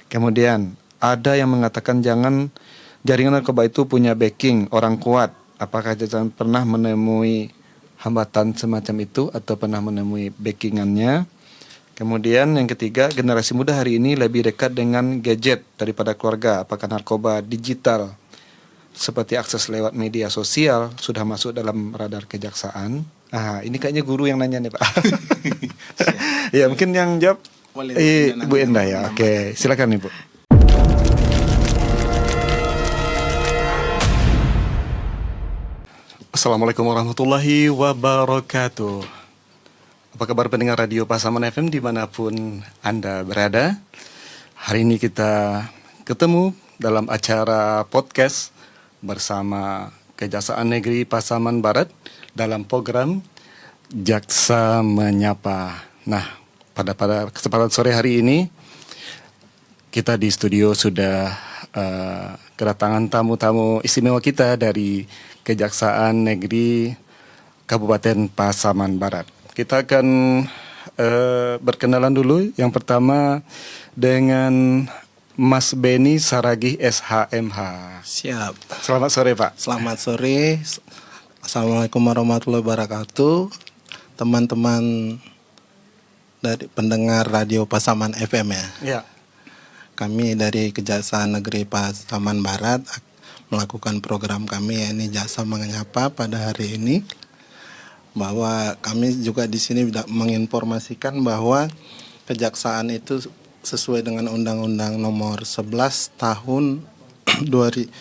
Kemudian ada yang mengatakan jangan jaringan narkoba itu punya backing orang kuat. Apakah Jaksa pernah menemui hambatan semacam itu atau pernah menemui backingannya? Kemudian yang ketiga, generasi muda hari ini lebih dekat dengan gadget daripada keluarga. Apakah narkoba digital seperti akses lewat media sosial sudah masuk dalam radar kejaksaan? Ini kayaknya guru yang nanya nih Pak. Ya mungkin yang jawab Bu Endah ya. Oke, silakan Ibu. Assalamualaikum warahmatullahi wabarakatuh. Apa kabar pendengar Radio Pasaman FM dimanapun Anda berada? Hari ini kita ketemu dalam acara podcast bersama Kejaksaan Negeri Pasaman Barat dalam program Jaksa Menyapa. Nah, pada kesempatan sore hari ini kita di studio sudah kedatangan tamu-tamu istimewa kita dari Kejaksaan Negeri Kabupaten Pasaman Barat. Kita akan berkenalan dulu. Yang pertama dengan Mas Beni Saragih SHMH. Siap. Selamat sore Pak. Selamat sore. Assalamualaikum warahmatullahi wabarakatuh. Teman-teman dari pendengar Radio Pasaman FM ya. Ya. Kami dari Kejaksaan Negeri Pasaman Barat melakukan program kami yakni Jaksa Menyapa pada hari ini. Bahwa kami juga di sini menginformasikan bahwa kejaksaan itu sesuai dengan Undang-Undang Nomor 11 Tahun 2021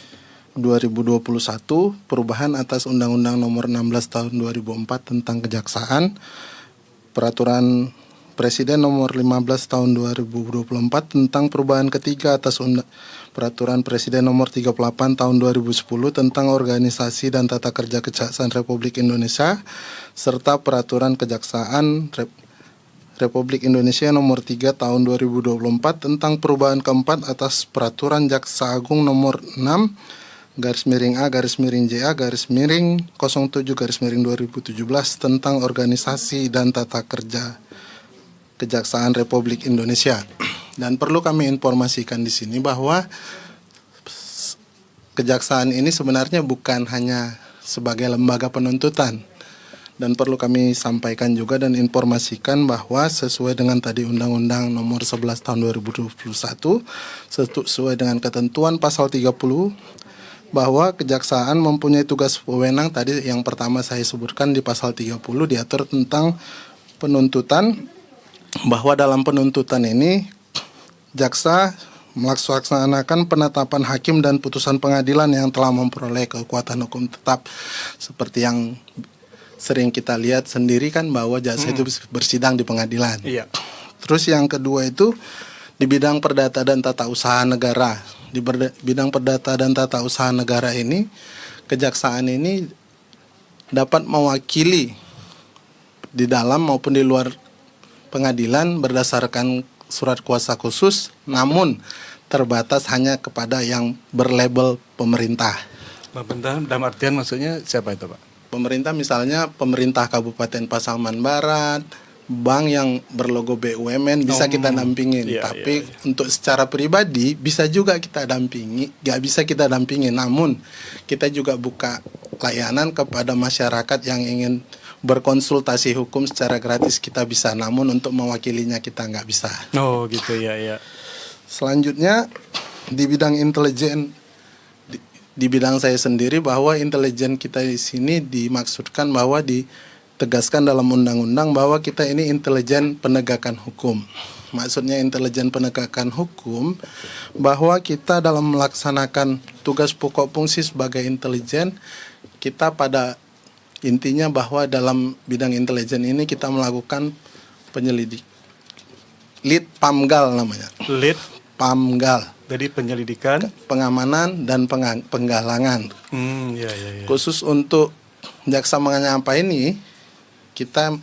perubahan atas Undang-Undang Nomor 16 Tahun 2004 tentang kejaksaan, Peraturan Presiden Nomor 15 Tahun 2024 tentang perubahan ketiga atas Peraturan Presiden Nomor 38 Tahun 2010 tentang organisasi dan tata kerja Kejaksaan Republik Indonesia serta Peraturan Kejaksaan Republik Indonesia Nomor 3 Tahun 2024 tentang perubahan keempat atas Peraturan Jaksa Agung Nomor 6 /A/JA/07/2017 tentang organisasi dan tata kerja Kejaksaan Republik Indonesia. Dan perlu kami informasikan di sini bahwa kejaksaan ini sebenarnya bukan hanya sebagai lembaga penuntutan. Dan perlu kami sampaikan juga dan informasikan bahwa sesuai dengan tadi Undang-Undang Nomor 11 Tahun 2021 sesuai dengan ketentuan pasal 30 bahwa kejaksaan mempunyai tugas wewenang tadi yang pertama saya sebutkan di pasal 30 diatur tentang penuntutan, bahwa dalam penuntutan ini jaksa melaksanakan penetapan hakim dan putusan pengadilan yang telah memperoleh kekuatan hukum tetap seperti yang sering kita lihat sendiri kan bahwa jaksa itu bersidang di pengadilan. Iya. Terus yang kedua itu di bidang perdata dan tata usaha negara. Di bidang perdata dan tata usaha negara ini kejaksaan ini dapat mewakili di dalam maupun di luar pengadilan berdasarkan surat kuasa khusus, namun terbatas hanya kepada yang berlabel pemerintah. Pemerintah dalam artian maksudnya siapa itu Pak? Pemerintah misalnya pemerintah Kabupaten Pasaman Barat, bank yang berlogo BUMN bisa kita dampingin. Tapi untuk secara pribadi bisa juga kita dampingi, gak bisa kita dampingi. Namun kita juga buka layanan kepada masyarakat yang ingin berkonsultasi hukum secara gratis kita bisa. Namun untuk mewakilinya kita nggak bisa. Oh gitu ya. Selanjutnya di bidang intelijen. Di bidang saya sendiri bahwa intelijen kita di sini dimaksudkan bahwa ditegaskan dalam undang-undang bahwa kita ini intelijen penegakan hukum. Maksudnya intelijen penegakan hukum bahwa kita dalam melaksanakan tugas pokok fungsi sebagai intelijen, kita pada intinya bahwa dalam bidang intelijen ini kita melakukan penyelidik. Lead Pamgal namanya. Lead Pamgal. Jadi penyelidikan, pengamanan dan penggalangan. Ya. Khusus untuk Jaksa Menyapa ini kita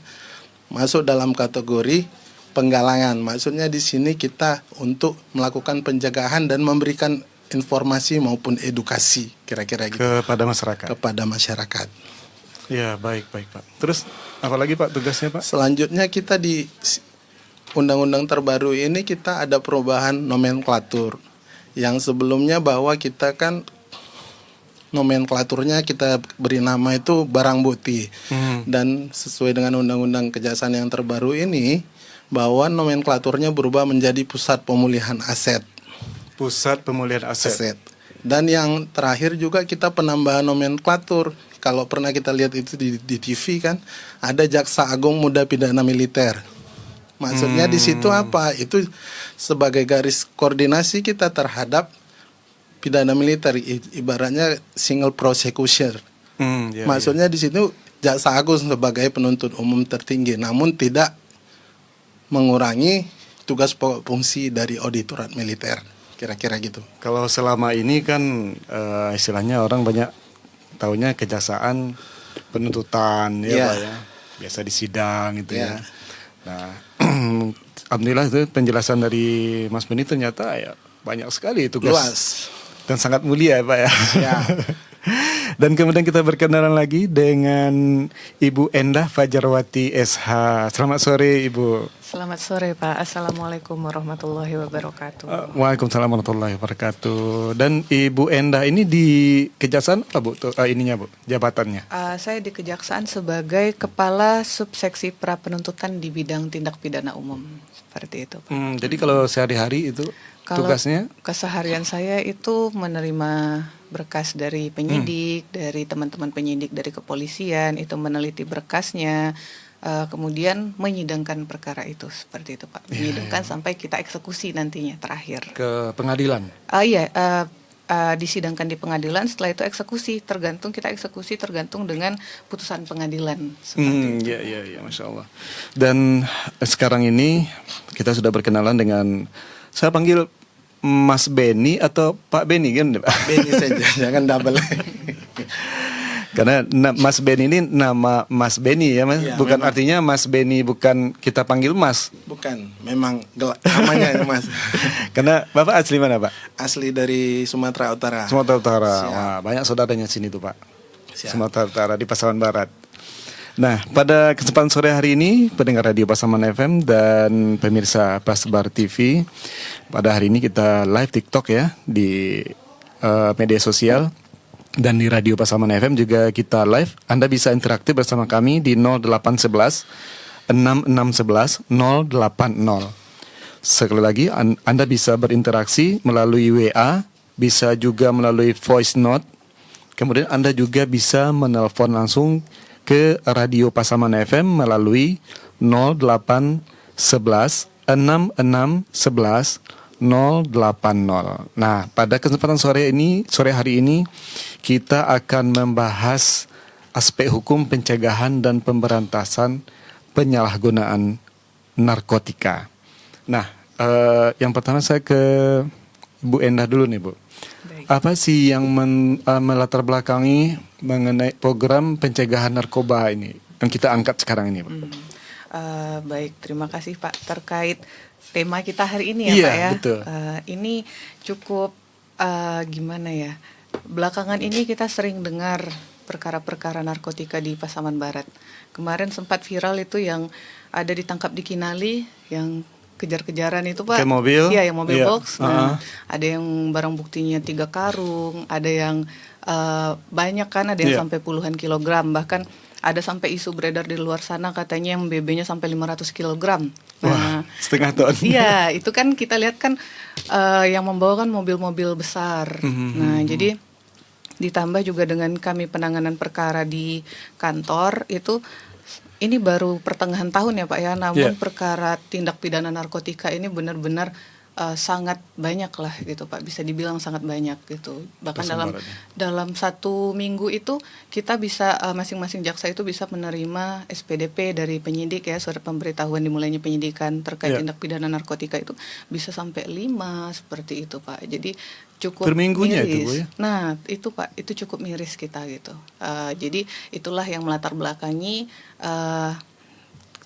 masuk dalam kategori penggalangan. Maksudnya di sini kita untuk melakukan pencegahan dan memberikan informasi maupun edukasi kira-kira gitu kepada masyarakat. Kepada masyarakat. Ya, baik Pak. Terus apalagi Pak tugasnya Pak? Selanjutnya kita undang-undang terbaru ini kita ada perubahan nomenklatur. Yang sebelumnya bahwa kita kan nomenklaturnya kita beri nama itu barang bukti. Dan sesuai dengan undang-undang kejaksaan yang terbaru ini, bahwa nomenklaturnya berubah menjadi pusat pemulihan aset. Pusat pemulihan aset. Dan yang terakhir juga kita penambahan nomenklatur. Kalau pernah kita lihat itu di TV kan, ada Jaksa Agung Muda Pidana Militer. Maksudnya di situ apa? Itu sebagai garis koordinasi kita terhadap pidana militer, ibaratnya single prosecution. Maksudnya di situ Jaksa Agung sebagai penuntut umum tertinggi, namun tidak mengurangi tugas pokok fungsi dari auditorat militer. Kira-kira gitu. Kalau selama ini kan istilahnya orang banyak taunya kejaksaan penuntutan ya Pak ya. Biasa di sidang gitu ya. Nah, alhamdulillah itu penjelasan dari Mas Beni ternyata ya banyak sekali tugas. Luas. Dan sangat mulia ya Pak ya. Ya. Dan kemudian kita berkenalan lagi dengan Ibu Endah Fajarwati SH. Selamat sore Ibu. Selamat sore Pak. Assalamualaikum warahmatullahi wabarakatuh. Waalaikumsalam warahmatullahi wabarakatuh. Dan Ibu Endah ini di Kejaksaan apa Bu? Ininya Bu, jabatannya? Saya di Kejaksaan sebagai Kepala Subseksi Pra Penuntutan di bidang tindak pidana umum. Seperti itu Pak. Jadi kalau sehari-hari itu Kalau tugasnya? keseharian saya itu menerima berkas dari penyidik, dari teman-teman penyidik dari kepolisian, itu meneliti berkasnya, kemudian menyidangkan perkara itu, seperti itu Pak. Menyidangkan sampai kita eksekusi nantinya terakhir. Ke pengadilan? Disidangkan di pengadilan, setelah itu eksekusi, tergantung dengan putusan pengadilan. Seperti itu. Ya, Masya Allah. Dan sekarang ini kita sudah berkenalan dengan, saya panggil Mas Beni atau Pak Beni kan Pak? Beni saja, jangan double. Karena Mas Beni ini nama Mas Beni ya Mas, Ya, bukan memang. artinya Mas Beni bukan kita panggil Mas. Bukan, memang namanya Mas. Karena Bapak asli mana Pak? Asli dari Sumatera Utara. Sumatera Utara. Siap. Wah, banyak saudaranya sini tuh Pak. Siap. Sumatera Utara di Pasaman Barat. Nah, pada kesempatan sore hari ini pendengar Radio Pasaman FM dan pemirsa Pasbar TV, pada hari ini kita live TikTok ya di media sosial. Dan di Radio Pasaman FM juga kita live. Anda bisa interaktif bersama kami di 0811 6611 080. Sekali lagi Anda bisa berinteraksi melalui WA, bisa juga melalui voice note. Kemudian Anda juga bisa menelpon langsung ke Radio Pasaman FM melalui 0811 6611 080. Nah, pada kesempatan sore hari ini kita akan membahas aspek hukum pencegahan dan pemberantasan penyalahgunaan narkotika. Nah, yang pertama saya ke Bu Endah dulu nih Bu. Baik. Apa sih yang melatar belakangi mengenai program pencegahan narkoba ini yang kita angkat sekarang ini Bu? Baik, terima kasih Pak. Terkait tema kita hari ini ya Iya, Pak ya. betul. Ini cukup gimana ya? Belakangan ini kita sering dengar perkara-perkara narkotika di Pasaman Barat. Kemarin sempat viral itu yang ada ditangkap di Kinali, yang kejar-kejaran itu Pak. Kayak mobil? Iya, yang mobil Iya. box. Nah, ada yang barang buktinya 3 karung, ada yang banyak kan, ada yang Iya. sampai puluhan kilogram, bahkan ada sampai isu beredar di luar sana katanya yang BB-nya sampai 500 kilogram. Wah, setengah ton. Iya, itu kan kita lihat kan yang membawa kan mobil-mobil besar. Nah, jadi ditambah juga dengan kami penanganan perkara di kantor itu, ini baru pertengahan tahun ya Pak ya, namun Yeah. perkara tindak pidana narkotika ini benar-benar sangat banyak lah gitu Pak, bisa dibilang sangat banyak gitu. Bahkan Pasaman Barat, dalam 1 minggu itu kita bisa masing-masing jaksa itu bisa menerima SPDP dari penyidik ya, surat pemberitahuan dimulainya penyidikan terkait Ya. tindak pidana narkotika itu bisa sampai 5 seperti itu Pak. Jadi cukup Per minggunya miris. itu, Bu, ya? Nah itu Pak, itu cukup miris kita gitu. Jadi itulah yang melatar belakangi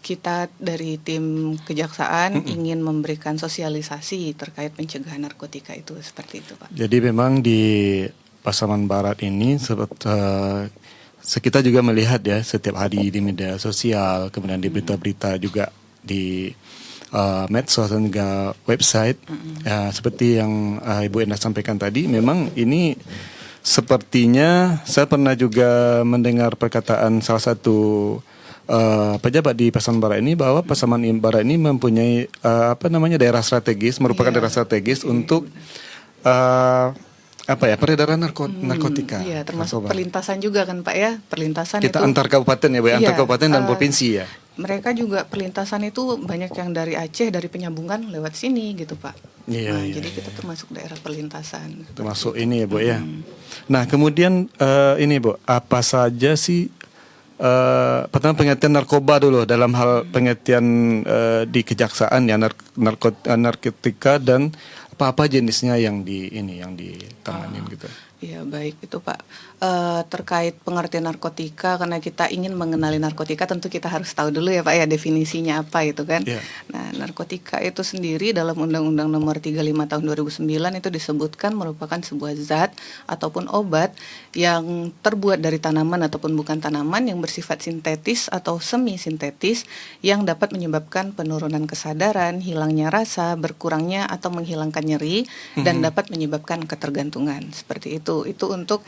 kita dari tim kejaksaan ingin memberikan sosialisasi terkait pencegahan narkotika itu, seperti itu Pak. Jadi memang di Pasaman Barat ini kita juga melihat ya setiap hari di media sosial, kemudian di berita-berita juga di medsos dan juga website. Ya, seperti yang Ibu Endah sampaikan tadi, memang ini sepertinya saya pernah juga mendengar perkataan salah satu pejabat di Pasaman Barat ini, bahwa Pasaman Barat ini mempunyai daerah strategis, merupakan daerah strategis untuk peredaran narkotika. Iya, termasuk narkoba. perlintasan juga kan Pak ya. Perlintasan Kita itu antar kabupaten ya, Bu, Iya, antar kabupaten dan provinsi ya. mereka juga perlintasan itu banyak yang dari Aceh, dari Penyambungan lewat sini gitu Pak. Iya, Nah, iya, jadi iya. kita termasuk daerah perlintasan. Termasuk ini ya, Bu ya. Nah, kemudian ini Bu, apa saja sih pertama pengertian narkoba dulu dalam hal pengertian di kejaksaan ya, narkotika, dan apa jenisnya yang ditangani gitu. Iya baik itu Pak. Terkait pengertian narkotika, karena kita ingin mengenali narkotika tentu kita harus tahu dulu ya Pak ya definisinya apa itu kan. Iya. Nah narkotika itu sendiri dalam Undang-Undang Nomor 35 Tahun 2009 itu disebutkan merupakan sebuah zat ataupun obat yang terbuat dari tanaman ataupun bukan tanaman, yang bersifat sintetis atau semi sintetis, yang dapat menyebabkan penurunan kesadaran, hilangnya rasa, berkurangnya atau menghilangkan nyeri, dan dapat menyebabkan ketergantungan. Seperti itu untuk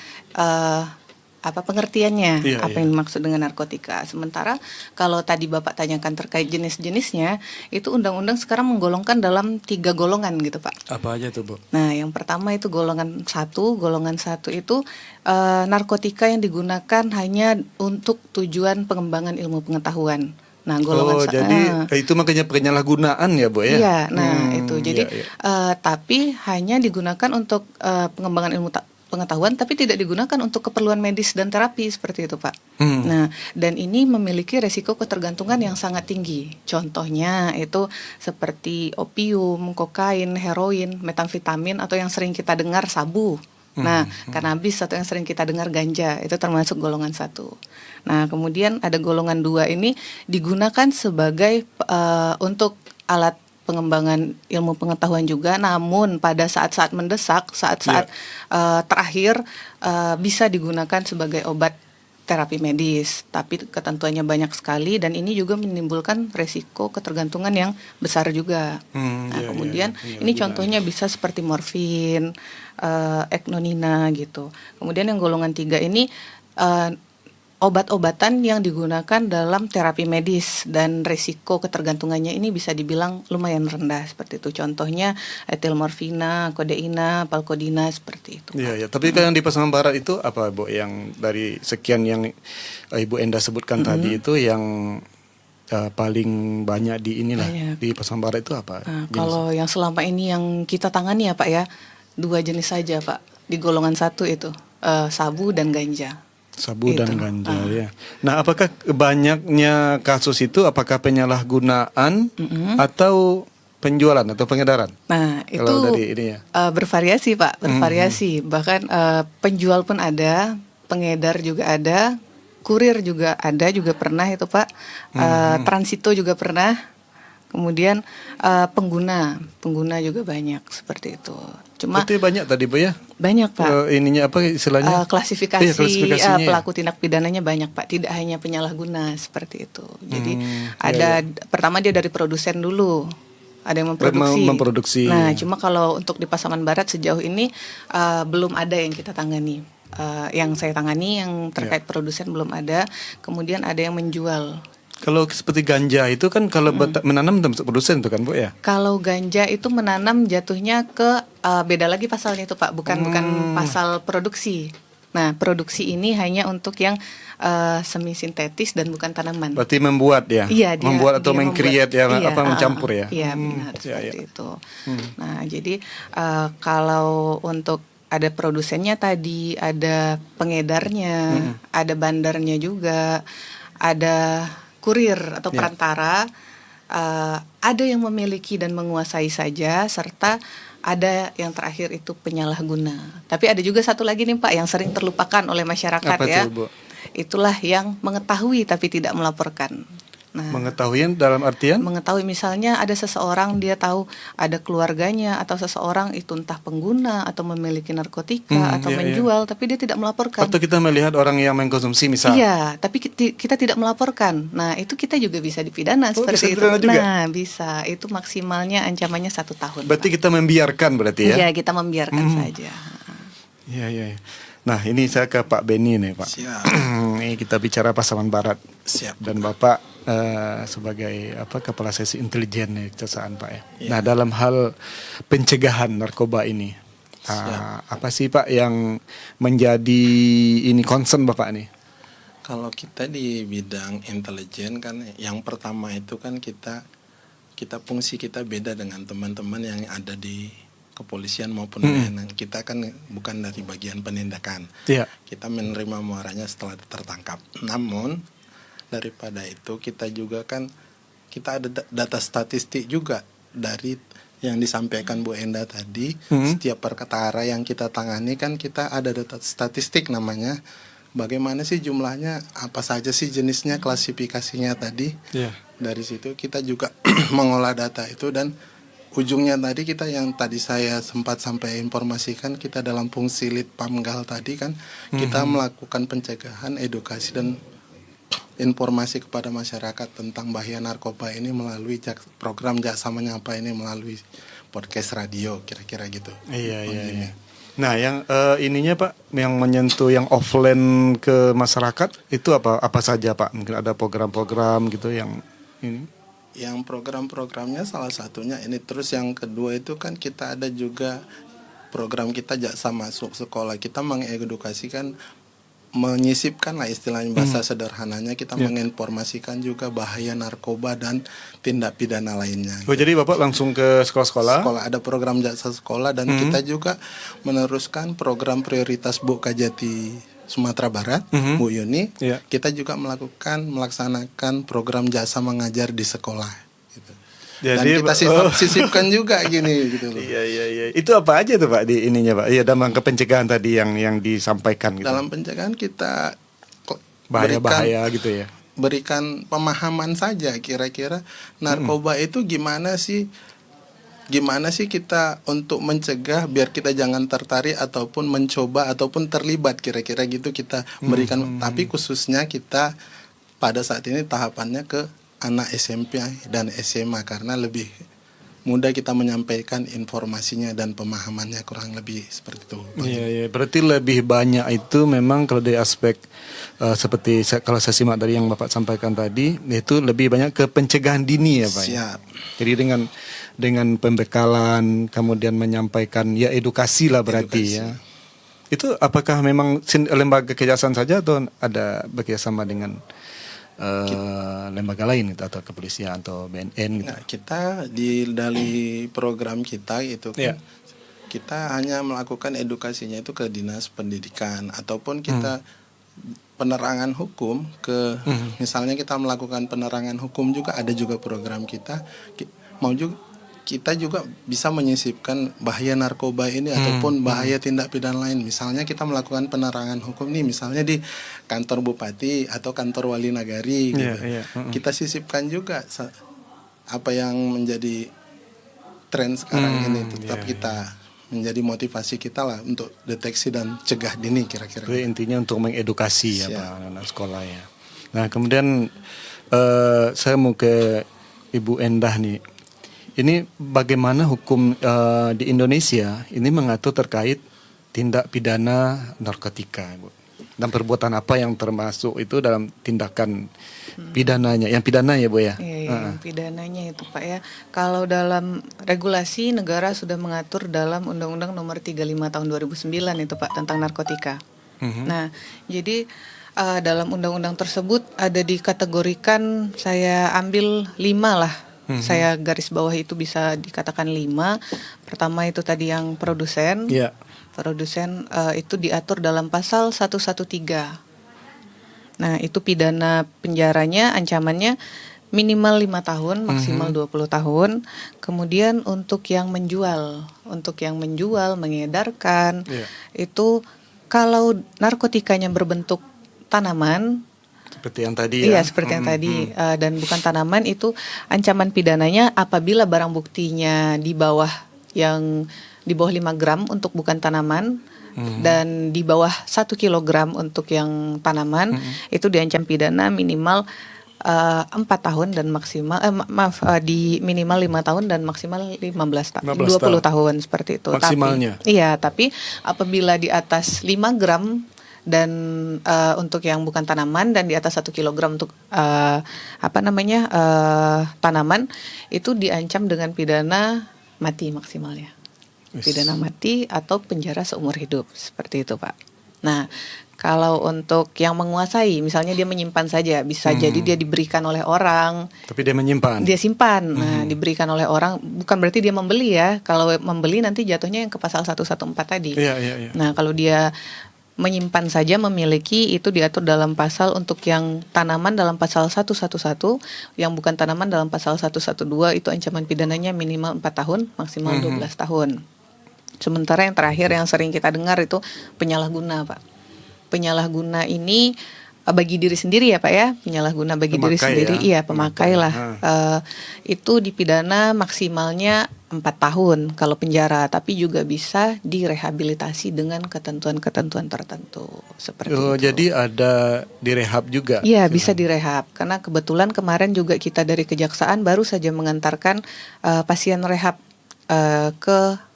pengertiannya, Iya, apa yang dimaksud dengan narkotika. Sementara kalau tadi Bapak tanyakan terkait jenis-jenisnya, itu undang-undang sekarang menggolongkan dalam 3 golongan gitu Pak. Apa aja tuh, Bu? Nah, yang pertama itu golongan 1. Golongan 1 itu narkotika yang digunakan hanya untuk tujuan pengembangan ilmu pengetahuan. Nah, jadi itu makanya penyalahgunaan ya, Bu ya? Iya, nah itu. Jadi iya. tapi hanya digunakan untuk pengembangan ilmu pengetahuan, tapi tidak digunakan untuk keperluan medis dan terapi seperti itu, Pak. Nah, dan ini memiliki resiko ketergantungan yang sangat tinggi. Contohnya itu seperti opium, kokain, heroin, metamfetamin, atau yang sering kita dengar sabu. Nah, kanabis atau yang sering kita dengar ganja, itu termasuk golongan 1. Nah, kemudian ada golongan 2 ini digunakan sebagai untuk alat pengembangan ilmu pengetahuan juga, namun pada saat-saat mendesak, saat-saat terakhir bisa digunakan sebagai obat terapi medis, tapi ketentuannya banyak sekali, dan ini juga menimbulkan resiko ketergantungan yang besar juga. Kemudian ini contohnya bisa seperti morfin, eknonina gitu. Kemudian yang golongan 3 ini obat-obatan yang digunakan dalam terapi medis, dan resiko ketergantungannya ini bisa dibilang lumayan rendah seperti itu. Contohnya etilmorfina, kodeina, palkodina seperti itu. Iya, tapi kalau yang di Pasaman Barat itu apa, Bu, yang dari sekian yang Ibu Endah sebutkan tadi itu yang paling banyak di di Pasaman Barat itu apa? Nah, kalau yang selama ini yang kita tangani ya Pak ya, 2 jenis saja Pak di golongan 1 itu, sabu dan ganja. Sabu dan ganja ya. Nah, apakah banyaknya kasus itu apakah penyalahgunaan atau penjualan atau pengedaran? Nah, itu kalau dari ini ya. Bervariasi Pak, bervariasi. Bahkan penjual pun ada, pengedar juga ada, kurir juga ada, juga pernah itu Pak. Transito juga pernah. Kemudian pengguna juga banyak seperti itu. Cuma berarti banyak tadi, Bu ya? Banyak Pak. Ininya apa istilahnya? Klasifikasi klasifikasinya pelaku tindak pidananya banyak Pak. Tidak hanya penyalahguna seperti itu. Jadi pertama dia dari produsen dulu. Ada yang memproduksi. Nah, cuma kalau untuk di Pasaman Barat sejauh ini belum ada yang kita tangani. Yang saya tangani yang terkait produsen belum ada. Kemudian ada yang menjual. Kalau seperti ganja itu kan kalau menanam termasuk produsen tuh kan, Bu ya? Kalau ganja itu menanam jatuhnya ke beda lagi pasalnya itu Pak, bukan pasal produksi. Nah, produksi ini hanya untuk yang semi sintetis dan bukan tanaman. Berarti membuat ya? Iya, membuat atau meng-create ya, mencampur ya? Iya, benar seperti itu. Nah, jadi kalau untuk ada produsennya tadi, ada pengedarnya, ada bandarnya juga, ada kurir atau perantara, ada yang memiliki dan menguasai saja, serta ada yang terakhir itu penyalahguna. Tapi ada juga satu lagi nih Pak yang sering terlupakan oleh masyarakat. Apa ya. Itu, Bu? Itulah yang mengetahui tapi tidak melaporkan. Nah, Mengetahui dalam artian? mengetahui misalnya ada seseorang dia tahu ada keluarganya atau seseorang itu entah pengguna atau memiliki narkotika atau iya. menjual tapi dia tidak melaporkan. Atau kita melihat orang yang mengkonsumsi misal. Iya, tapi kita tidak melaporkan. Nah, itu kita juga bisa dipidana Oh, seperti bisa itu. dipidana juga? Nah, bisa. Itu maksimalnya ancamannya 1 tahun. Berarti Pak. kita membiarkan berarti ya? Iya, kita membiarkan saja. Iya. Nah, ini saya ke Pak Beni nih, Pak. Siap. Ini kita bicara Pasaman Barat. Siap. Dan Bapak sebagai kepala sesi intelijen nih Kejaksaan, Pak ya. Iya. Nah, dalam hal pencegahan narkoba ini, apa sih Pak yang menjadi ini concern Bapak nih? Kalau kita di bidang intelijen kan yang pertama itu kan kita fungsi kita beda dengan teman-teman yang ada di kepolisian maupun BNN. Kita kan bukan dari bagian penindakan. Iya. Kita menerima muaranya setelah tertangkap. Namun daripada itu kita juga kan kita ada data statistik juga dari yang disampaikan Bu Enda tadi. Setiap perkara yang kita tangani kan kita ada data statistik namanya. Bagaimana sih jumlahnya, apa saja sih jenisnya, klasifikasinya tadi. Iya. Dari situ kita juga mengolah data itu dan ujungnya tadi kita yang tadi saya sempat sampai informasikan kita dalam fungsi lead pamgal tadi kan kita melakukan pencegahan, edukasi dan informasi kepada masyarakat tentang bahaya narkoba ini melalui program Jaksa Menyapa ini melalui podcast radio kira-kira gitu. Iya. Nah, yang ininya Pak, yang menyentuh yang offline ke masyarakat itu apa saja Pak? Mungkin ada program-program gitu yang ini. Yang program-programnya salah satunya ini, terus yang kedua itu kan kita ada juga program kita Jaksa Masuk Sekolah. Kita mengedukasikan, menyisipkan lah istilahnya bahasa sederhananya, kita menginformasikan juga bahaya narkoba dan tindak pidana lainnya. Oh, jadi Bapak langsung ke sekolah-sekolah? Sekolah ada program Jaksa Sekolah dan kita juga meneruskan program prioritas Bu Kajati Sumatera Barat, Bu Yuni. Iya. Kita juga melaksanakan program Jasa Mengajar di sekolah. Gitu. Jadi, dan kita sisipkan juga gini gitu loh. Iya. Itu apa aja tuh Pak di ininya Pak? Iya, dalam rangka pencegahan tadi yang disampaikan gitu. Dalam pencegahan kita bahaya-bahaya gitu ya. berikan pemahaman saja kira-kira narkoba itu gimana sih kita untuk mencegah biar kita jangan tertarik ataupun mencoba ataupun terlibat kira-kira gitu kita berikan. Tapi khususnya kita pada saat ini tahapannya ke anak SMP dan SMA karena lebih mudah kita menyampaikan informasinya dan pemahamannya kurang lebih seperti itu. Iya. Berarti lebih banyak itu memang kalau dari aspek seperti kalau saya simak dari yang Bapak sampaikan tadi itu lebih banyak ke pencegahan dini ya Pak. Siap. Jadi dengan pembekalan kemudian menyampaikan ya edukasi lah berarti ya. Itu apakah memang lembaga kejaksaan saja atau ada bekerjasama dengan lembaga lain gitu, atau kepolisian atau BNN gitu? Nah, kita dari program kita itu kan kita hanya melakukan edukasinya itu ke dinas pendidikan ataupun kita penerangan hukum ke misalnya kita melakukan penerangan hukum juga ada juga program kita kita juga bisa menyisipkan bahaya narkoba ini ataupun bahaya tindak pidana lain. Misalnya kita melakukan penerangan hukum nih, misalnya di kantor bupati atau kantor wali nagari gitu. Kita sisipkan juga apa yang menjadi tren sekarang ini, tetap kita menjadi motivasi kita lah untuk deteksi dan cegah dini kira-kira. Itu intinya untuk mengedukasi ya Pak anak sekolah ya. Nah kemudian saya mau ke Ibu Endah nih. Ini bagaimana hukum di Indonesia ini mengatur terkait tindak pidana narkotika, Bu? Dan perbuatan apa yang termasuk itu dalam tindakan pidananya? Yang pidana ya, Bu ya? Iya, yang pidananya itu Pak ya. Kalau dalam regulasi negara sudah mengatur dalam Undang-Undang Nomor 35 Tahun 2009 itu Pak tentang narkotika. Nah, jadi dalam undang-undang tersebut ada dikategorikan, saya ambil 5 lah. Saya garis bawah itu bisa dikatakan 5. Pertama itu tadi yang produsen. Iya. Produsen itu diatur dalam pasal 113. Nah, itu pidana penjaranya ancamannya minimal 5 tahun, maksimal 20 tahun. Kemudian untuk yang menjual, mengedarkan, itu kalau narkotikanya berbentuk tanaman, seperti yang tadi Iya, ya. seperti yang tadi. Dan bukan tanaman itu ancaman pidananya apabila barang buktinya di bawah 5 gram untuk bukan tanaman dan di bawah 1 kilogram untuk yang tanaman itu diancam pidana minimal 4 tahun dan maksimal di minimal 5 tahun dan maksimal 15 tahun 20 tahun seperti itu. Maksimalnya. Tapi, iya, tapi apabila di atas 5 gram dan untuk yang bukan tanaman dan di atas 1 kilogram untuk tanaman itu diancam dengan pidana mati maksimalnya. Pidana mati atau penjara seumur hidup seperti itu, Pak. Nah, kalau untuk yang menguasai, misalnya dia menyimpan saja, bisa jadi dia diberikan oleh orang. Tapi dia menyimpan. Dia simpan. Nah, diberikan oleh orang, bukan berarti dia membeli ya. Kalau membeli nanti jatuhnya yang ke pasal 114 tadi. Iya. Nah, kalau dia menyimpan saja, memiliki, itu diatur dalam pasal untuk yang tanaman dalam pasal 111, yang bukan tanaman dalam pasal 112 itu ancaman pidananya minimal 4 tahun, maksimal 12 tahun. Sementara yang terakhir yang sering kita dengar itu penyalahguna, Pak. Penyalahguna ini bagi diri sendiri ya, Pak ya. Penyalahguna bagi diri sendiri, ya? iya, pemakai lah. Itu dipidana maksimalnya 4 tahun kalau penjara, tapi juga bisa direhabilitasi dengan ketentuan-ketentuan tertentu seperti itu. Jadi ada direhab juga? Iya, bisa direhab. Karena kebetulan kemarin juga kita dari Kejaksaan baru saja mengantarkan pasien rehab ke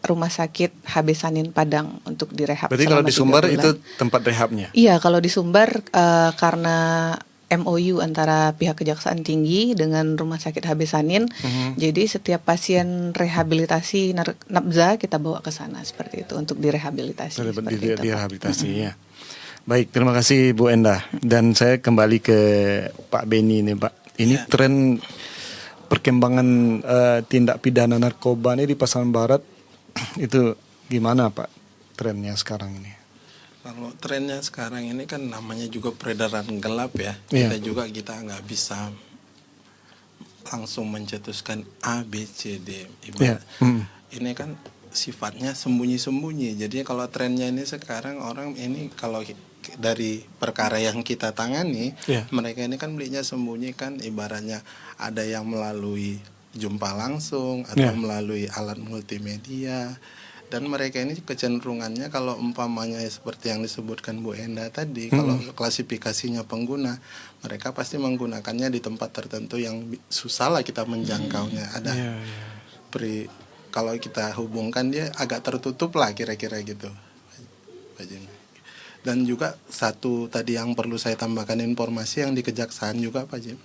Rumah Sakit HB Sanin Padang untuk direhab. Berarti kalau di Sumber itu tempat rehabnya? Iya, kalau di Sumber karena MOU antara pihak Kejaksaan Tinggi dengan Rumah Sakit HB Sanin, jadi setiap pasien rehabilitasi nabza kita bawa ke sana seperti itu untuk direhabilitasi. Direhabilitasi ya. Baik, terima kasih Bu Endah. Dan saya kembali ke Pak Beni nih, Pak. Ini tren perkembangan tindak pidana narkoba ini di Pasaman Barat itu gimana Pak trennya sekarang ini? Kalau trennya sekarang ini kan namanya juga peredaran gelap ya. Iya. Kita nggak bisa langsung mencetuskan A, B, C, D. Iya. Ini kan sifatnya sembunyi-sembunyi. Jadi kalau trennya ini sekarang orang ini kalau dari perkara yang kita tangani, mereka ini kan belinya sembunyi kan, ibaratnya ada yang melalui jumpa langsung atau melalui alat multimedia. Dan mereka ini kecenderungannya kalau umpamanya seperti yang disebutkan Bu Enda tadi, kalau klasifikasinya pengguna, mereka pasti menggunakannya di tempat tertentu yang susah lah kita menjangkaunya. Ada kalau kita hubungkan dia agak tertutup lah kira-kira gitu. Dan juga satu tadi yang perlu saya tambahkan informasi yang di Kejaksaan juga Pak Jim.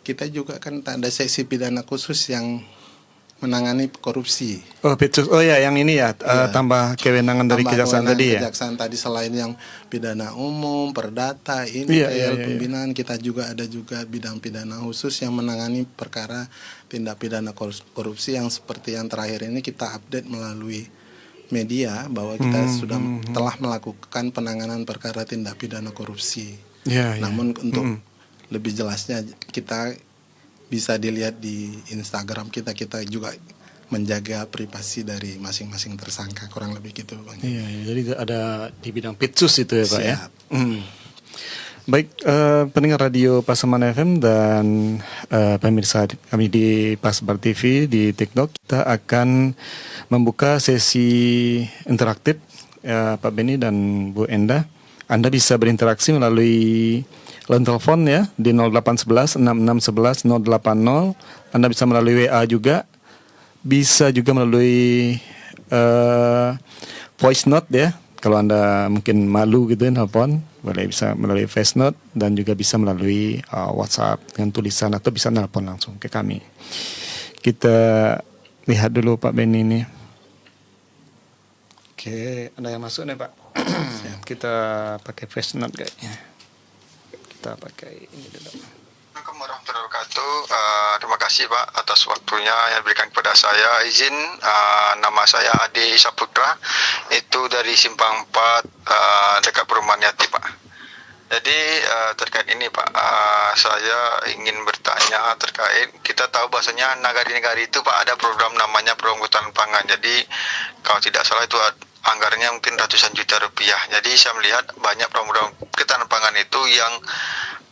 Kita juga kan ada seksi pidana khusus yang menangani korupsi. Yang ini ya, tambah kewenangan dari Kejaksaan tadi ya. Kejaksaan tadi selain yang pidana umum, perdata, pembinaan, kita juga ada juga bidang pidana khusus yang menangani perkara tindak pidana korupsi yang seperti yang terakhir ini kita update melalui media bahwa kita sudah telah melakukan penanganan perkara tindak pidana korupsi. Namun untuk lebih jelasnya kita bisa dilihat di Instagram kita juga menjaga privasi dari masing-masing tersangka, kurang lebih gitu Bang. Jadi ada di bidang pitsus itu ya Pak ya. Baik, pendengar radio Pasaman FM dan pemirsa kami di Pasbar TV di TikTok, kita akan membuka sesi interaktif Pak Beni dan Bu Enda. Anda bisa berinteraksi melalui line telepon ya di 0811 6611 080. Anda bisa melalui WA juga, bisa juga melalui voice note ya. Kalau Anda mungkin malu gitu nelpon, boleh bisa melalui voice note dan juga bisa melalui WhatsApp dengan tulisan atau bisa nelpon langsung ke kami. Kita lihat dulu Pak Beni ini. Oke, ada yang masuk nih Pak. Kita pakai voice note kayaknya. Kita pakai ini dulu. Assalamualaikum warahmatullahi wabarakatuh. Terima kasih Pak atas waktunya yang diberikan kepada saya. Izin, nama saya Adi Saputra, itu dari Simpang 4 dekat Perumahan Yati Pak. Jadi terkait ini Pak, saya ingin bertanya terkait, kita tahu bahasanya negara-negara itu Pak ada program namanya program ketahanan pangan. Jadi kalau tidak salah itu anggarannya mungkin ratusan juta rupiah. Jadi saya melihat banyak program ketahanan pangan itu yang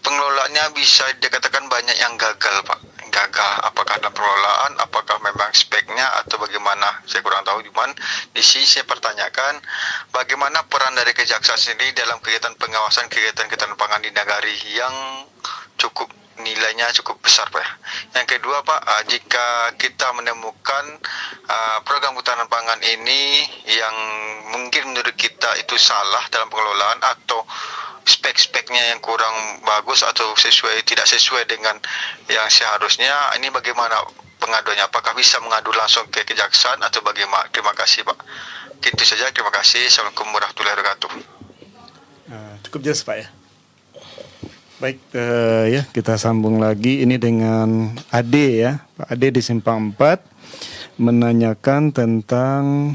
pengelolaannya bisa dikatakan banyak yang gagal, Pak. Gagal, apakah dalam pengelolaan, apakah memang speknya atau bagaimana, saya kurang tahu. Cuman di sini saya pertanyakan bagaimana peran dari kejaksaan sendiri dalam kegiatan pengawasan kegiatan pangan di Nagari yang cukup nilainya cukup besar, Pak. Yang kedua, Pak, jika kita menemukan program ketahanan pangan ini yang mungkin menurut kita itu salah dalam pengelolaan atau spek-speknya yang kurang bagus atau tidak sesuai dengan yang seharusnya, ini bagaimana pengaduannya? Apakah bisa mengadu langsung ke kejaksaan atau bagaimana? Terima kasih, Pak. Itu saja, terima kasih. Assalamualaikum warahmatullahi wabarakatuh. Cukup jelas, Pak ya. Baik, ya kita sambung lagi ini dengan Ade ya, Pak Ade di Simpang 4 menanyakan tentang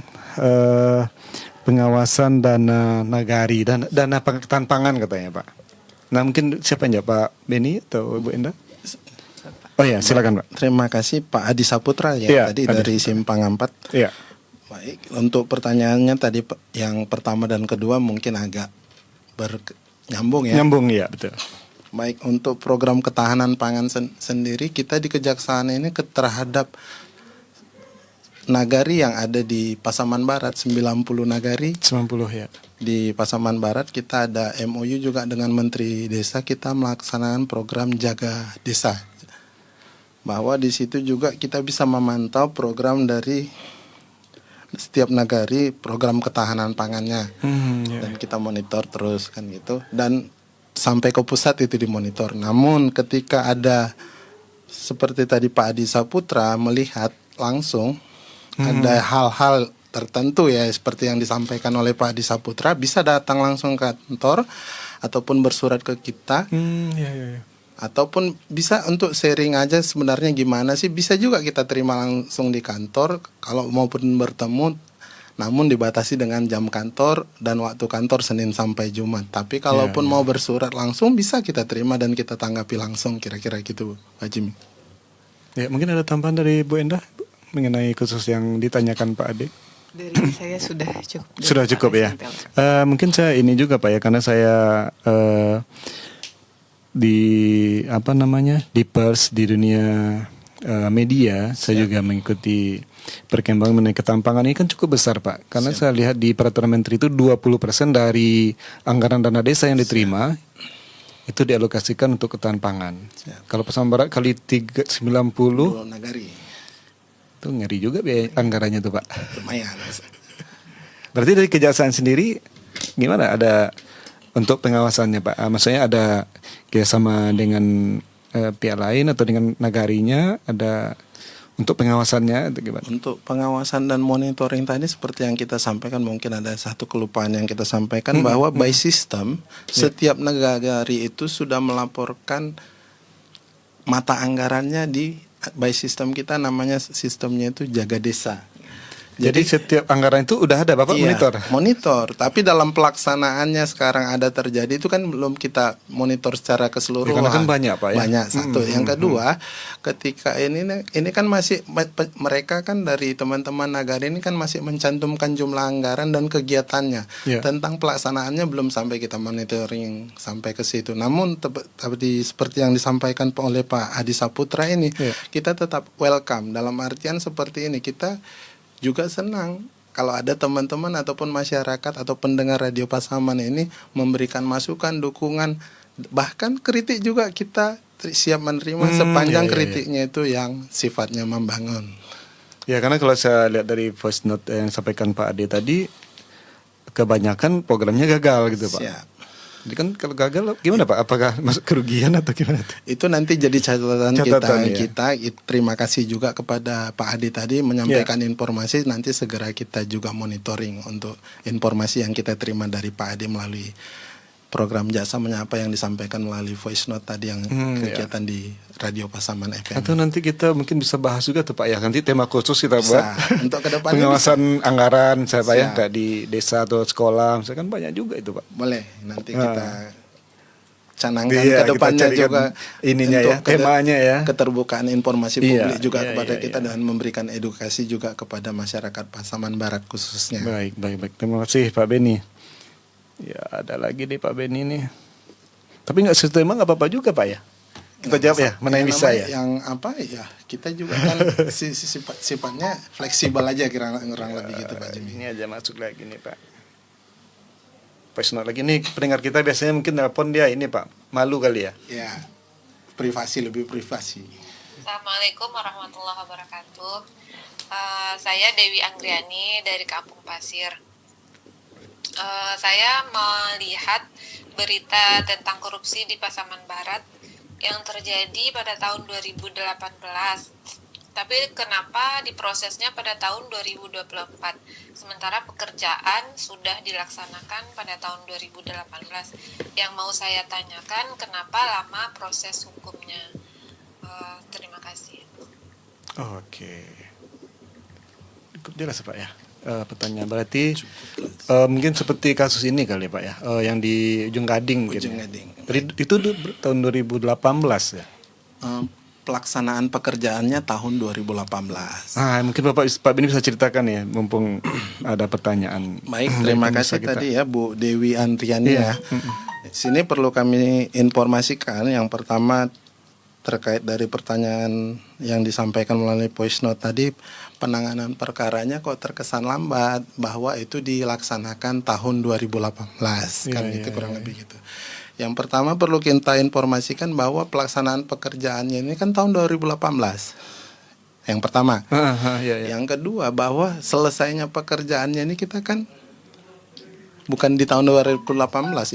pengawasan dana nagari dan dana ketahanan pangan katanya, Pak. Nah mungkin siapa yang jawab, Pak Beni atau Ibu Endah? Oh ya, silakan, Pak. Terima kasih Pak Adi Saputra ya, Iya, tadi Adi dari Simpang 4. Iya. Baik, untuk pertanyaannya tadi yang pertama dan kedua mungkin agak nyambung ya. Nyambung ya, betul. Baik, untuk program ketahanan pangan sendiri kita di Kejaksaan ini terhadap nagari yang ada di Pasaman Barat, 90 nagari. 90 ya. Di Pasaman Barat kita ada MOU juga dengan Menteri Desa, kita melaksanakan program Jaga Desa. Bahwa di situ juga kita bisa memantau program dari setiap nagari, program ketahanan pangannya. Ya. Dan kita monitor terus kan gitu. Dan sampai ke pusat itu dimonitor. Namun ketika ada seperti tadi Pak Adi Saputra melihat langsung ada hal-hal tertentu ya seperti yang disampaikan oleh Pak Adi Saputra, bisa datang langsung ke kantor ataupun bersurat ke kita. Ya. Ataupun bisa untuk sharing aja sebenarnya gimana sih, bisa juga kita terima langsung di kantor kalau maupun bertemu, namun dibatasi dengan jam kantor dan waktu kantor Senin sampai Jumat. Tapi kalaupun mau bersurat langsung bisa kita terima dan kita tanggapi langsung, kira-kira gitu Pak Jimmy. Ya, mungkin ada tambahan dari Bu Endah mengenai khusus yang ditanyakan Pak Ade. Dari saya sudah cukup. Sudah cukup ya. Mungkin saya ini juga Pak ya, karena saya di pers di dunia media, saya juga mengikuti perkembangan mengenai ketampangan ini kan cukup besar, Pak. Karena saya lihat di peraturan menteri itu 20% dari anggaran dana desa yang diterima itu dialokasikan untuk ketahanan pangan. Kalau Pasaman Barat kali 90 nagari. Itu ngeri juga biaya anggarannya tuh, Pak. Lumayan. Berarti dari Kejaksaan sendiri gimana, ada untuk pengawasannya, Pak? Maksudnya ada kerjasama dengan pihak lain atau dengan nagarinya, ada untuk pengawasannya atau gimana? Untuk pengawasan dan monitoring tadi seperti yang kita sampaikan, mungkin ada satu kelupaan yang kita sampaikan bahwa by system setiap nagari itu sudah melaporkan mata anggarannya by system kita, namanya sistemnya itu Jaga Desa. Jadi setiap anggaran itu udah ada Bapak monitor. Tapi dalam pelaksanaannya sekarang ada terjadi itu kan belum kita monitor secara keseluruhan. Karena kan banyak, Pak ya. Banyak satu. Yang kedua, ketika ini kan masih mereka kan dari teman-teman nagari ini kan masih mencantumkan jumlah anggaran dan kegiatannya. Tentang pelaksanaannya belum sampai kita monitoring sampai ke situ. Namun seperti yang disampaikan oleh Pak Adi Saputra ini, kita tetap welcome dalam artian seperti ini, kita juga senang kalau ada teman-teman ataupun masyarakat atau pendengar Radio Pasaman ini memberikan masukan, dukungan, bahkan kritik juga kita siap menerima sepanjang kritiknya itu yang sifatnya membangun. Ya, karena kalau saya lihat dari voice note yang disampaikan Pak Ade tadi, kebanyakan programnya gagal gitu, Pak. Siap. Jadi kan kalau gagal gimana, Pak? Apakah masuk kerugian atau gimana? Itu nanti jadi catatan kita. Terima kasih juga kepada Pak Adi tadi menyampaikan informasi. Nanti segera kita juga monitoring untuk informasi yang kita terima dari Pak Adi melalui program Jasa Menyapa yang disampaikan melalui voice note tadi yang kegiatan di Radio Pasaman FM. Atau nanti kita mungkin bisa bahas juga tuh, Pak ya. Nanti tema khusus kita buat untuk kedepannya pengawasan anggaran saya Pak ya, kayak di desa atau sekolah, misalkan banyak juga itu, Pak. Boleh, nanti kita canangkan kedepannya juga ininya ya, temanya ya. Keterbukaan informasi publik juga kepada kita dan memberikan edukasi juga kepada masyarakat Pasaman Barat khususnya. Baik. Terima kasih Pak Beni. Ya, ada lagi nih Pak Beni nih. Tapi nggak setuju emang nggak apa-apa juga Pak ya? Kita jawab ya, mana yang bisa namanya ya? Yang apa ya? Kita juga kan sifatnya fleksibel aja kurang lebih gitu Pak Jimmy. Ini aja masuk lagi nih Pak. Voice note lagi nih, pendengar kita biasanya mungkin telepon dia ini Pak, malu kali ya? Ya, lebih privasi. Assalamualaikum warahmatullahi wabarakatuh. Saya Dewi Anggriani dari Kampung Pasir. Saya melihat berita tentang korupsi di Pasaman Barat yang terjadi pada tahun 2018. Tapi kenapa diprosesnya pada tahun 2024? Sementara pekerjaan sudah dilaksanakan pada tahun 2018. Yang mau saya tanyakan, kenapa lama proses hukumnya? Terima kasih. Oke. Cukup jelas Pak ya. Pertanyaan berarti mungkin seperti kasus ini kali Pak ya, yang di Ujung Gading gitu. Ujung Gading. Itu tahun 2018 ya. Pelaksanaan pekerjaannya tahun 2018. Mungkin Pak Bini bisa ceritakan ya, mumpung ada pertanyaan. Baik, terima Dari kasih pemirsa kita. tadi ya Bu Dewi Antriani Iya. ya. Sini perlu kami informasikan yang pertama terkait dari pertanyaan yang disampaikan melalui voice note tadi, penanganan perkaranya kok terkesan lambat, bahwa itu dilaksanakan tahun 2018 kan Iya, itu iya, kurang iya. lebih gitu. Yang pertama perlu kita informasikan bahwa pelaksanaan pekerjaannya ini kan tahun 2018. Yang pertama. Iya. Yang kedua bahwa selesainya pekerjaannya ini kita kan bukan di tahun 2018,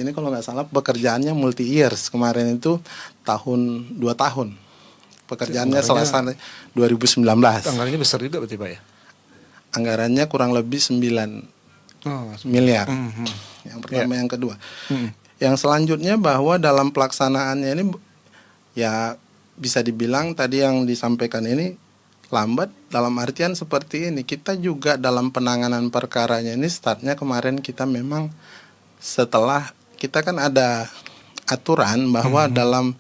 ini kalau nggak salah pekerjaannya multi years. Kemarin itu 2 tahun. Pekerjaannya selesai 2019. Anggarannya besar juga berarti Pak ya. Anggarannya kurang lebih 9 miliar. Yang pertama, yang kedua. Yang selanjutnya bahwa dalam pelaksanaannya ini ya bisa dibilang tadi yang disampaikan ini lambat dalam artian seperti ini. Kita juga dalam penanganan perkaranya ini startnya kemarin kita memang setelah kita kan ada aturan bahwa dalam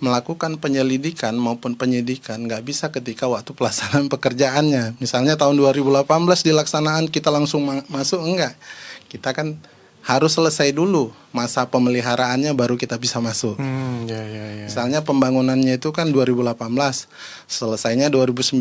melakukan penyelidikan maupun penyidikan nggak bisa ketika waktu pelaksanaan pekerjaannya. Misalnya tahun 2018 dilaksanaan kita langsung masuk, enggak. Kita kan harus selesai dulu masa pemeliharaannya baru kita bisa masuk. Ya. Misalnya pembangunannya itu kan 2018, selesainya 2019.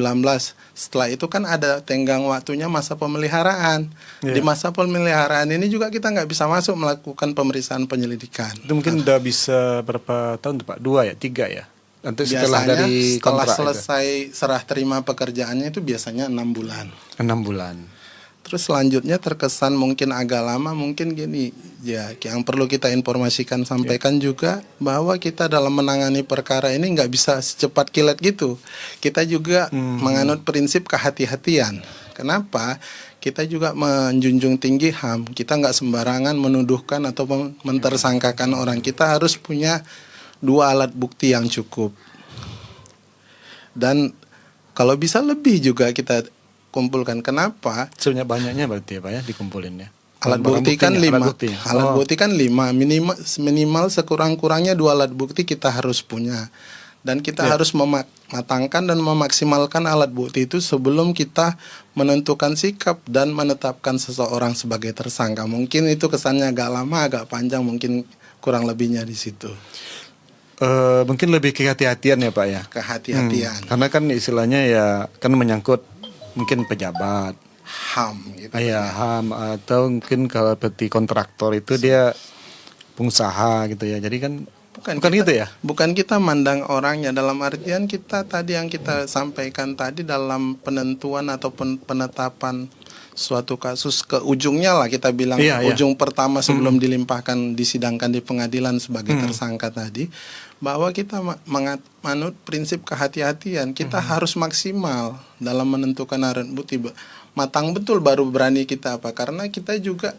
Setelah itu kan ada tenggang waktunya masa pemeliharaan. Yeah. Di masa pemeliharaan ini juga kita nggak bisa masuk melakukan pemeriksaan penyelidikan. Itu mungkin udah bisa berapa tahun tuh Pak? 2 ya? 3 ya? Nanti setelah Biasanya dari setelah kontrak selesai serah terima pekerjaannya itu biasanya 6 bulan. 6 bulan. Terus selanjutnya terkesan mungkin agak lama, mungkin gini ya, yang perlu kita informasikan sampaikan juga bahwa kita dalam menangani perkara ini nggak bisa secepat kilat gitu. Kita juga menganut prinsip kehati-hatian. Kenapa? Kita juga menjunjung tinggi HAM. Kita nggak sembarangan menuduhkan atau mentersangkakan orang. Kita harus punya 2 alat bukti yang cukup. Dan kalau bisa lebih juga kita kumpulkan. Kenapa? Sebenarnya banyaknya berarti ya Pak ya dikumpulin ya. Alat Barang bukti kan buktinya, 5. buktinya. Alat bukti kan 5. Minimal sekurang-kurangnya 2 alat bukti kita harus punya. Dan kita harus mematangkan dan memaksimalkan alat bukti itu sebelum kita menentukan sikap dan menetapkan seseorang sebagai tersangka. Mungkin itu kesannya agak lama, agak panjang, mungkin kurang lebihnya di situ. Mungkin lebih kehati-hatian ya Pak ya. Kehati-hatian. Karena kan istilahnya ya kan menyangkut mungkin pejabat, HAM gitu. HAM, atau mungkin kalau seperti kontraktor itu dia pengusaha gitu ya. Jadi kan bukan kita, gitu ya. Bukan kita mandang orangnya, dalam artian kita tadi yang kita sampaikan tadi dalam penentuan ataupun penetapan suatu kasus ke ujungnya lah kita bilang, ujung pertama sebelum dilimpahkan disidangkan di pengadilan sebagai tersangka tadi, bahwa kita manut prinsip kehati-hatian. Kita harus maksimal dalam menentukan alat bukti, matang betul baru berani kita apa, karena kita juga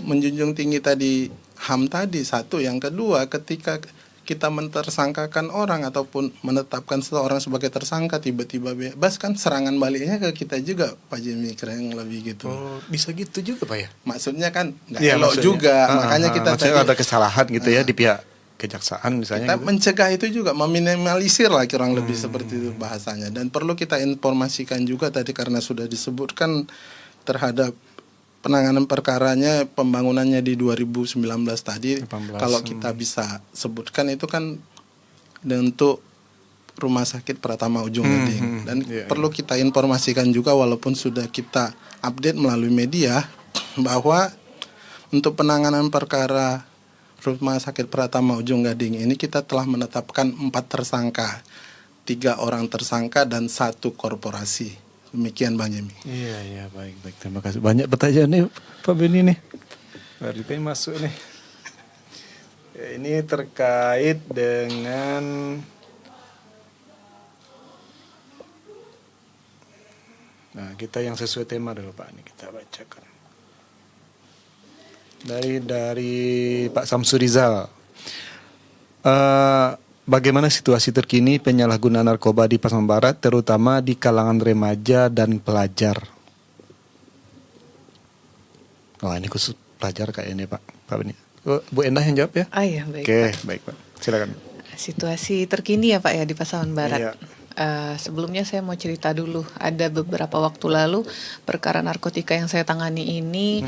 menjunjung tinggi tadi HAM tadi, satu. Yang kedua, ketika kita mentersangkakan orang ataupun menetapkan seseorang sebagai tersangka tiba-tiba bebas, kan serangan baliknya ke kita juga Pak Jimmy, keren lebih gitu. Oh, bisa gitu juga Pak ya. Maksudnya kan nggak Iya, elok maksudnya. juga, makanya kita maksudnya tadi ada kesalahan gitu ya di pihak kejaksaan misalnya. kita Gitu. mencegah itu juga, meminimalisir lah kurang lebih seperti itu bahasanya. Dan perlu kita informasikan juga tadi karena sudah disebutkan terhadap penanganan perkaranya pembangunannya di 2019 tadi 18, kalau kita bisa sebutkan itu kan untuk Rumah Sakit Pratama Ujung Gading dan perlu kita informasikan juga walaupun sudah kita update melalui media bahwa untuk penanganan perkara Rumah Sakit Pratama Ujung Gading ini kita telah menetapkan 4 tersangka, 3 orang tersangka dan 1 korporasi. Demikian Bang Jemi. Iya, baik. Terima kasih. Banyak pertanyaan nih Pak Beni nih. Baru pengen masuk nih. Ya, ini terkait dengan kita yang sesuai tema dulu Pak, ini kita bacakan. Dari Pak Samsurizal. Bagaimana situasi terkini penyalahgunaan narkoba di Pasaman Barat, terutama di kalangan remaja dan pelajar? Oh, ini khusus pelajar kayaknya Pak Beni. Bu Endah yang jawab ya? Iya, baik. Oke, Pak. baik Pak. Silakan. Situasi terkini ya Pak ya di Pasaman Barat. Iya. Sebelumnya saya mau cerita dulu. Ada beberapa waktu lalu perkara narkotika yang saya tangani ini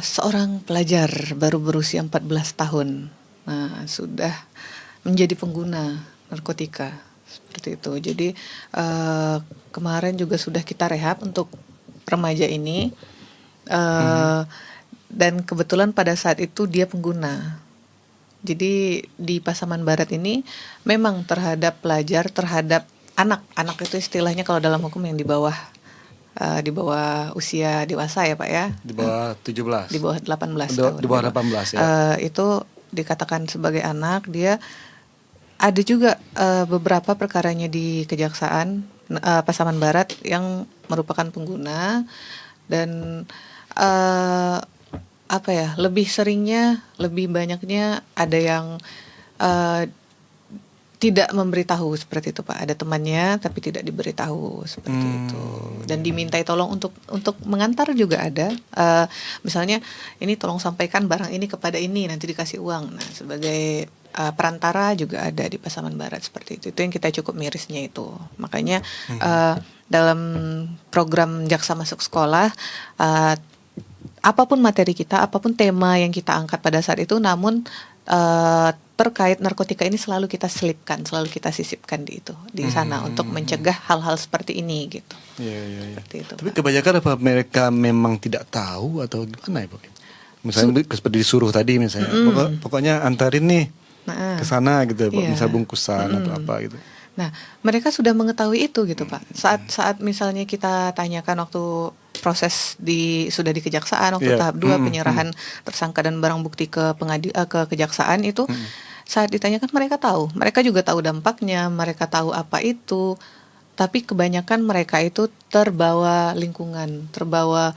seorang pelajar baru berusia 14 tahun. Nah, sudah menjadi pengguna narkotika seperti itu. Jadi kemarin juga sudah kita rehab untuk remaja ini. Dan kebetulan pada saat itu dia pengguna. Jadi di Pasaman Barat ini memang terhadap pelajar, terhadap anak itu istilahnya kalau dalam hukum yang di bawah usia dewasa ya Pak ya. Di bawah 17. Di bawah 18 tahun. Di bawah 18 ya. Itu dikatakan sebagai anak. Dia ada juga beberapa perkaranya di Kejaksaan Pasaman Barat yang merupakan pengguna dan lebih banyaknya ada yang tidak memberitahu seperti itu Pak. Ada temannya tapi tidak diberitahu seperti itu. Dan dimintai tolong untuk mengantar juga ada. Misalnya ini tolong sampaikan barang ini kepada ini nanti dikasih uang. Nah, sebagai perantara juga ada di Pasaman Barat seperti itu. Itu yang kita cukup mirisnya itu. Makanya dalam program Jaksa Masuk Sekolah apapun materi kita, apapun tema yang kita angkat pada saat itu, namun terkait narkotika ini selalu kita selipkan, selalu kita sisipkan di sana untuk mencegah hal-hal seperti ini gitu. Iya. Seperti itu, Tapi Pak. kebanyakan apa mereka memang tidak tahu atau gimana ya Pak? Misalnya seperti disuruh tadi misalnya, pokoknya antarin nih ke sana gitu, Pak. Iya. Misal bungkusan atau apa gitu. Nah, mereka sudah mengetahui itu gitu Pak. Saat misalnya kita tanyakan waktu proses sudah di kejaksaan waktu tahap 2 penyerahan tersangka dan barang bukti ke kejaksaan itu saat ditanyakan mereka tahu. Mereka juga tahu dampaknya, mereka tahu apa itu. Tapi kebanyakan mereka itu terbawa lingkungan, terbawa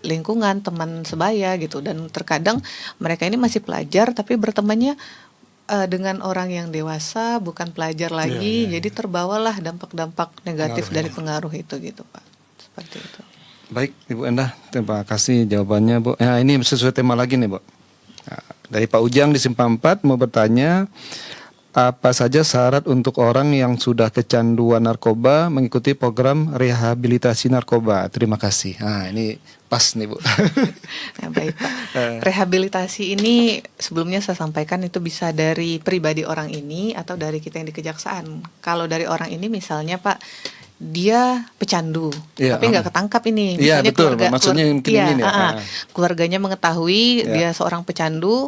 lingkungan teman sebaya gitu, dan terkadang mereka ini masih pelajar tapi bertemannya dengan orang yang dewasa, bukan pelajar lagi, jadi terbawalah dampak-dampak negatif dari pengaruh itu gitu Pak, seperti itu. Baik Ibu Endah, terima kasih jawabannya Bu. Nah, ini sesuai tema lagi nih Bu. Nah, dari Pak Ujang di Simpang 4 mau bertanya, apa saja syarat untuk orang yang sudah kecanduan narkoba mengikuti program rehabilitasi narkoba? Terima kasih. Nah, ini pas nih Bu. Nah, baik Pak. Rehabilitasi ini sebelumnya saya sampaikan itu bisa dari pribadi orang ini atau dari kita yang di kejaksaan. Kalau dari orang ini misalnya Pak, dia pecandu, tapi nggak ketangkap ini. Iya, Misalnya betul. Maksudnya mungkin ini nih. Keluarganya mengetahui dia seorang pecandu.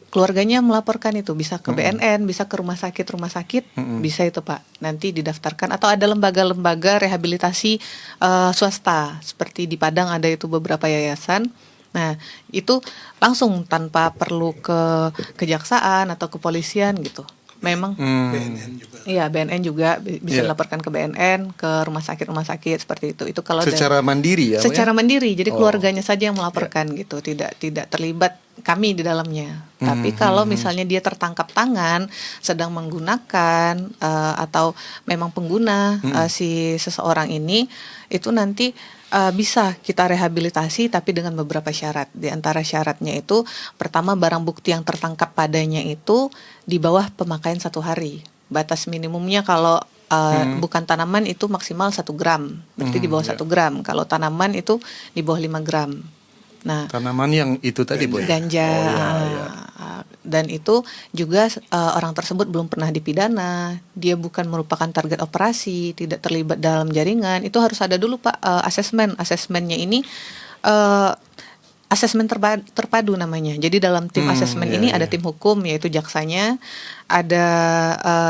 Keluarganya melaporkan itu, bisa ke BNN, bisa ke rumah sakit, bisa itu Pak. Nanti didaftarkan atau ada lembaga-lembaga rehabilitasi swasta, seperti di Padang ada itu beberapa yayasan. Nah, itu langsung tanpa perlu ke kejaksaan atau kepolisian gitu. Memang BNN juga. Iya, BNN juga bisa dilaporkan ke BNN, ke rumah sakit seperti itu. Itu kalau secara mandiri ya. Secara mandiri. Jadi keluarganya saja yang melaporkan gitu, tidak terlibat kami di dalamnya. Tapi kalau misalnya dia tertangkap tangan sedang menggunakan atau memang pengguna si seseorang ini, itu nanti bisa kita rehabilitasi tapi dengan beberapa syarat. Di antara syaratnya itu pertama, barang bukti yang tertangkap padanya itu di bawah pemakaian 1 hari. Batas minimumnya kalau Bukan tanaman itu maksimal 1 gram, berarti di bawah 1 gram. Kalau tanaman itu di bawah 5 gram. Nah, Tanaman yang itu tadi Bu. ganja, dan itu juga orang tersebut belum pernah dipidana, dia bukan merupakan target operasi, tidak terlibat dalam jaringan. Itu harus ada dulu Pak asesmennya ini. Asesmen terpadu namanya. Jadi dalam tim asesmen ini ada tim hukum yaitu jaksanya, ada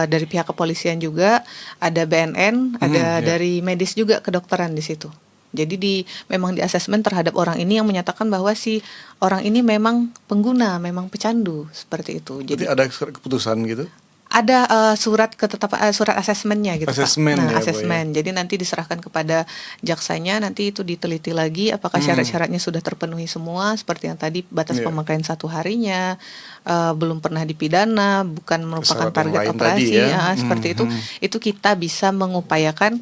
dari pihak kepolisian juga, ada BNN, ada dari medis juga kedokteran di situ. Jadi memang di asesmen terhadap orang ini yang menyatakan bahwa si orang ini memang pengguna, memang pecandu seperti itu. Jadi Jadi ada keputusan gitu. ada surat ketetapan surat asesmennya gitu Asesmen Pak. ya, Bu, Asesmen. Jadi nanti diserahkan kepada jaksanya, nanti itu diteliti lagi apakah syarat-syaratnya sudah terpenuhi semua seperti yang tadi batas pemakaian 1 harinya, belum pernah dipidana, bukan merupakan Syarat yang target lain operasi tadi ya. seperti itu kita bisa mengupayakan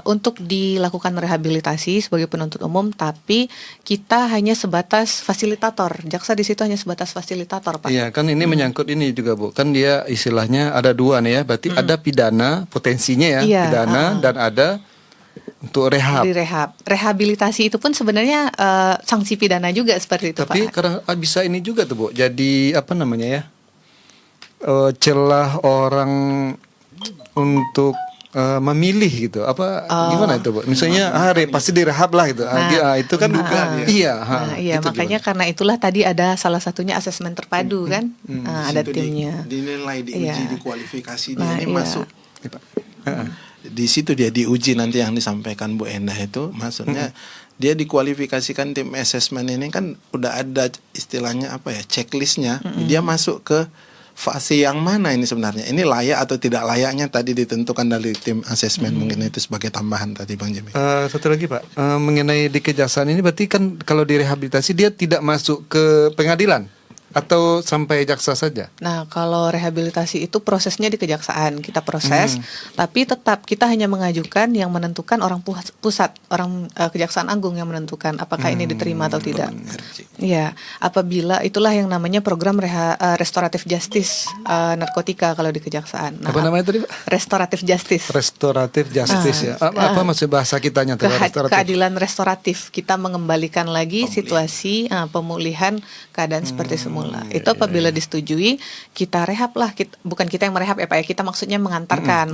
untuk dilakukan rehabilitasi sebagai penuntut umum, tapi kita hanya sebatas fasilitator. Jaksa di situ hanya sebatas fasilitator, Pak. Iya, kan ini menyangkut ini juga Bu. Kan dia istilahnya ada 2 nih ya. Berarti ada pidana potensinya ya, Iya, pidana dan ada untuk rehab. Di rehab. Rehabilitasi itu pun sebenarnya sanksi pidana juga seperti itu, Tapi Pak. kadang bisa ini juga tuh Bu. Jadi apa namanya ya? Celah orang untuk memilih gitu. Apa gimana itu Bu? Misalnya pasti direhab lah gitu. Itu kan Iya, itu makanya gimana? karena itulah tadi ada salah satunya asesmen terpadu kan. Ada Di situ timnya. dinilai, diuji, Iya. dikualifikasi dia Nah, ini iya. masuk. Di situ dia diuji nanti yang disampaikan Bu Endah itu, maksudnya dia dikualifikasikan tim asesmen ini kan udah ada istilahnya apa ya, checklistnya. Dia masuk ke fase yang mana ini sebenarnya? Ini layak atau tidak layaknya tadi ditentukan dari tim asesmen. Mungkin itu sebagai tambahan tadi Bang Jimmy. Satu lagi Pak, mengenai di kejaksaan ini berarti kan kalau direhabilitasi dia tidak masuk ke pengadilan atau sampai jaksa saja? Nah, kalau rehabilitasi itu prosesnya di kejaksaan, kita proses, tapi tetap kita hanya mengajukan yang menentukan orang pusat, orang Kejaksaan Agung yang menentukan apakah ini diterima atau tidak. Iya, apabila itulah yang namanya program restoratif justice narkotika kalau di kejaksaan. Nah, Apa namanya tadi Pak? restoratif justice. Restoratif justice ya. Apa maksud bahasa kitanya tuh restoratif? Keadilan restoratif, kita mengembalikan lagi situasi pemulihan keadaan seperti semula. Itu apabila disetujui, kita rehab lah. Bukan kita yang merehab ya Pak ya, kita maksudnya mengantarkan,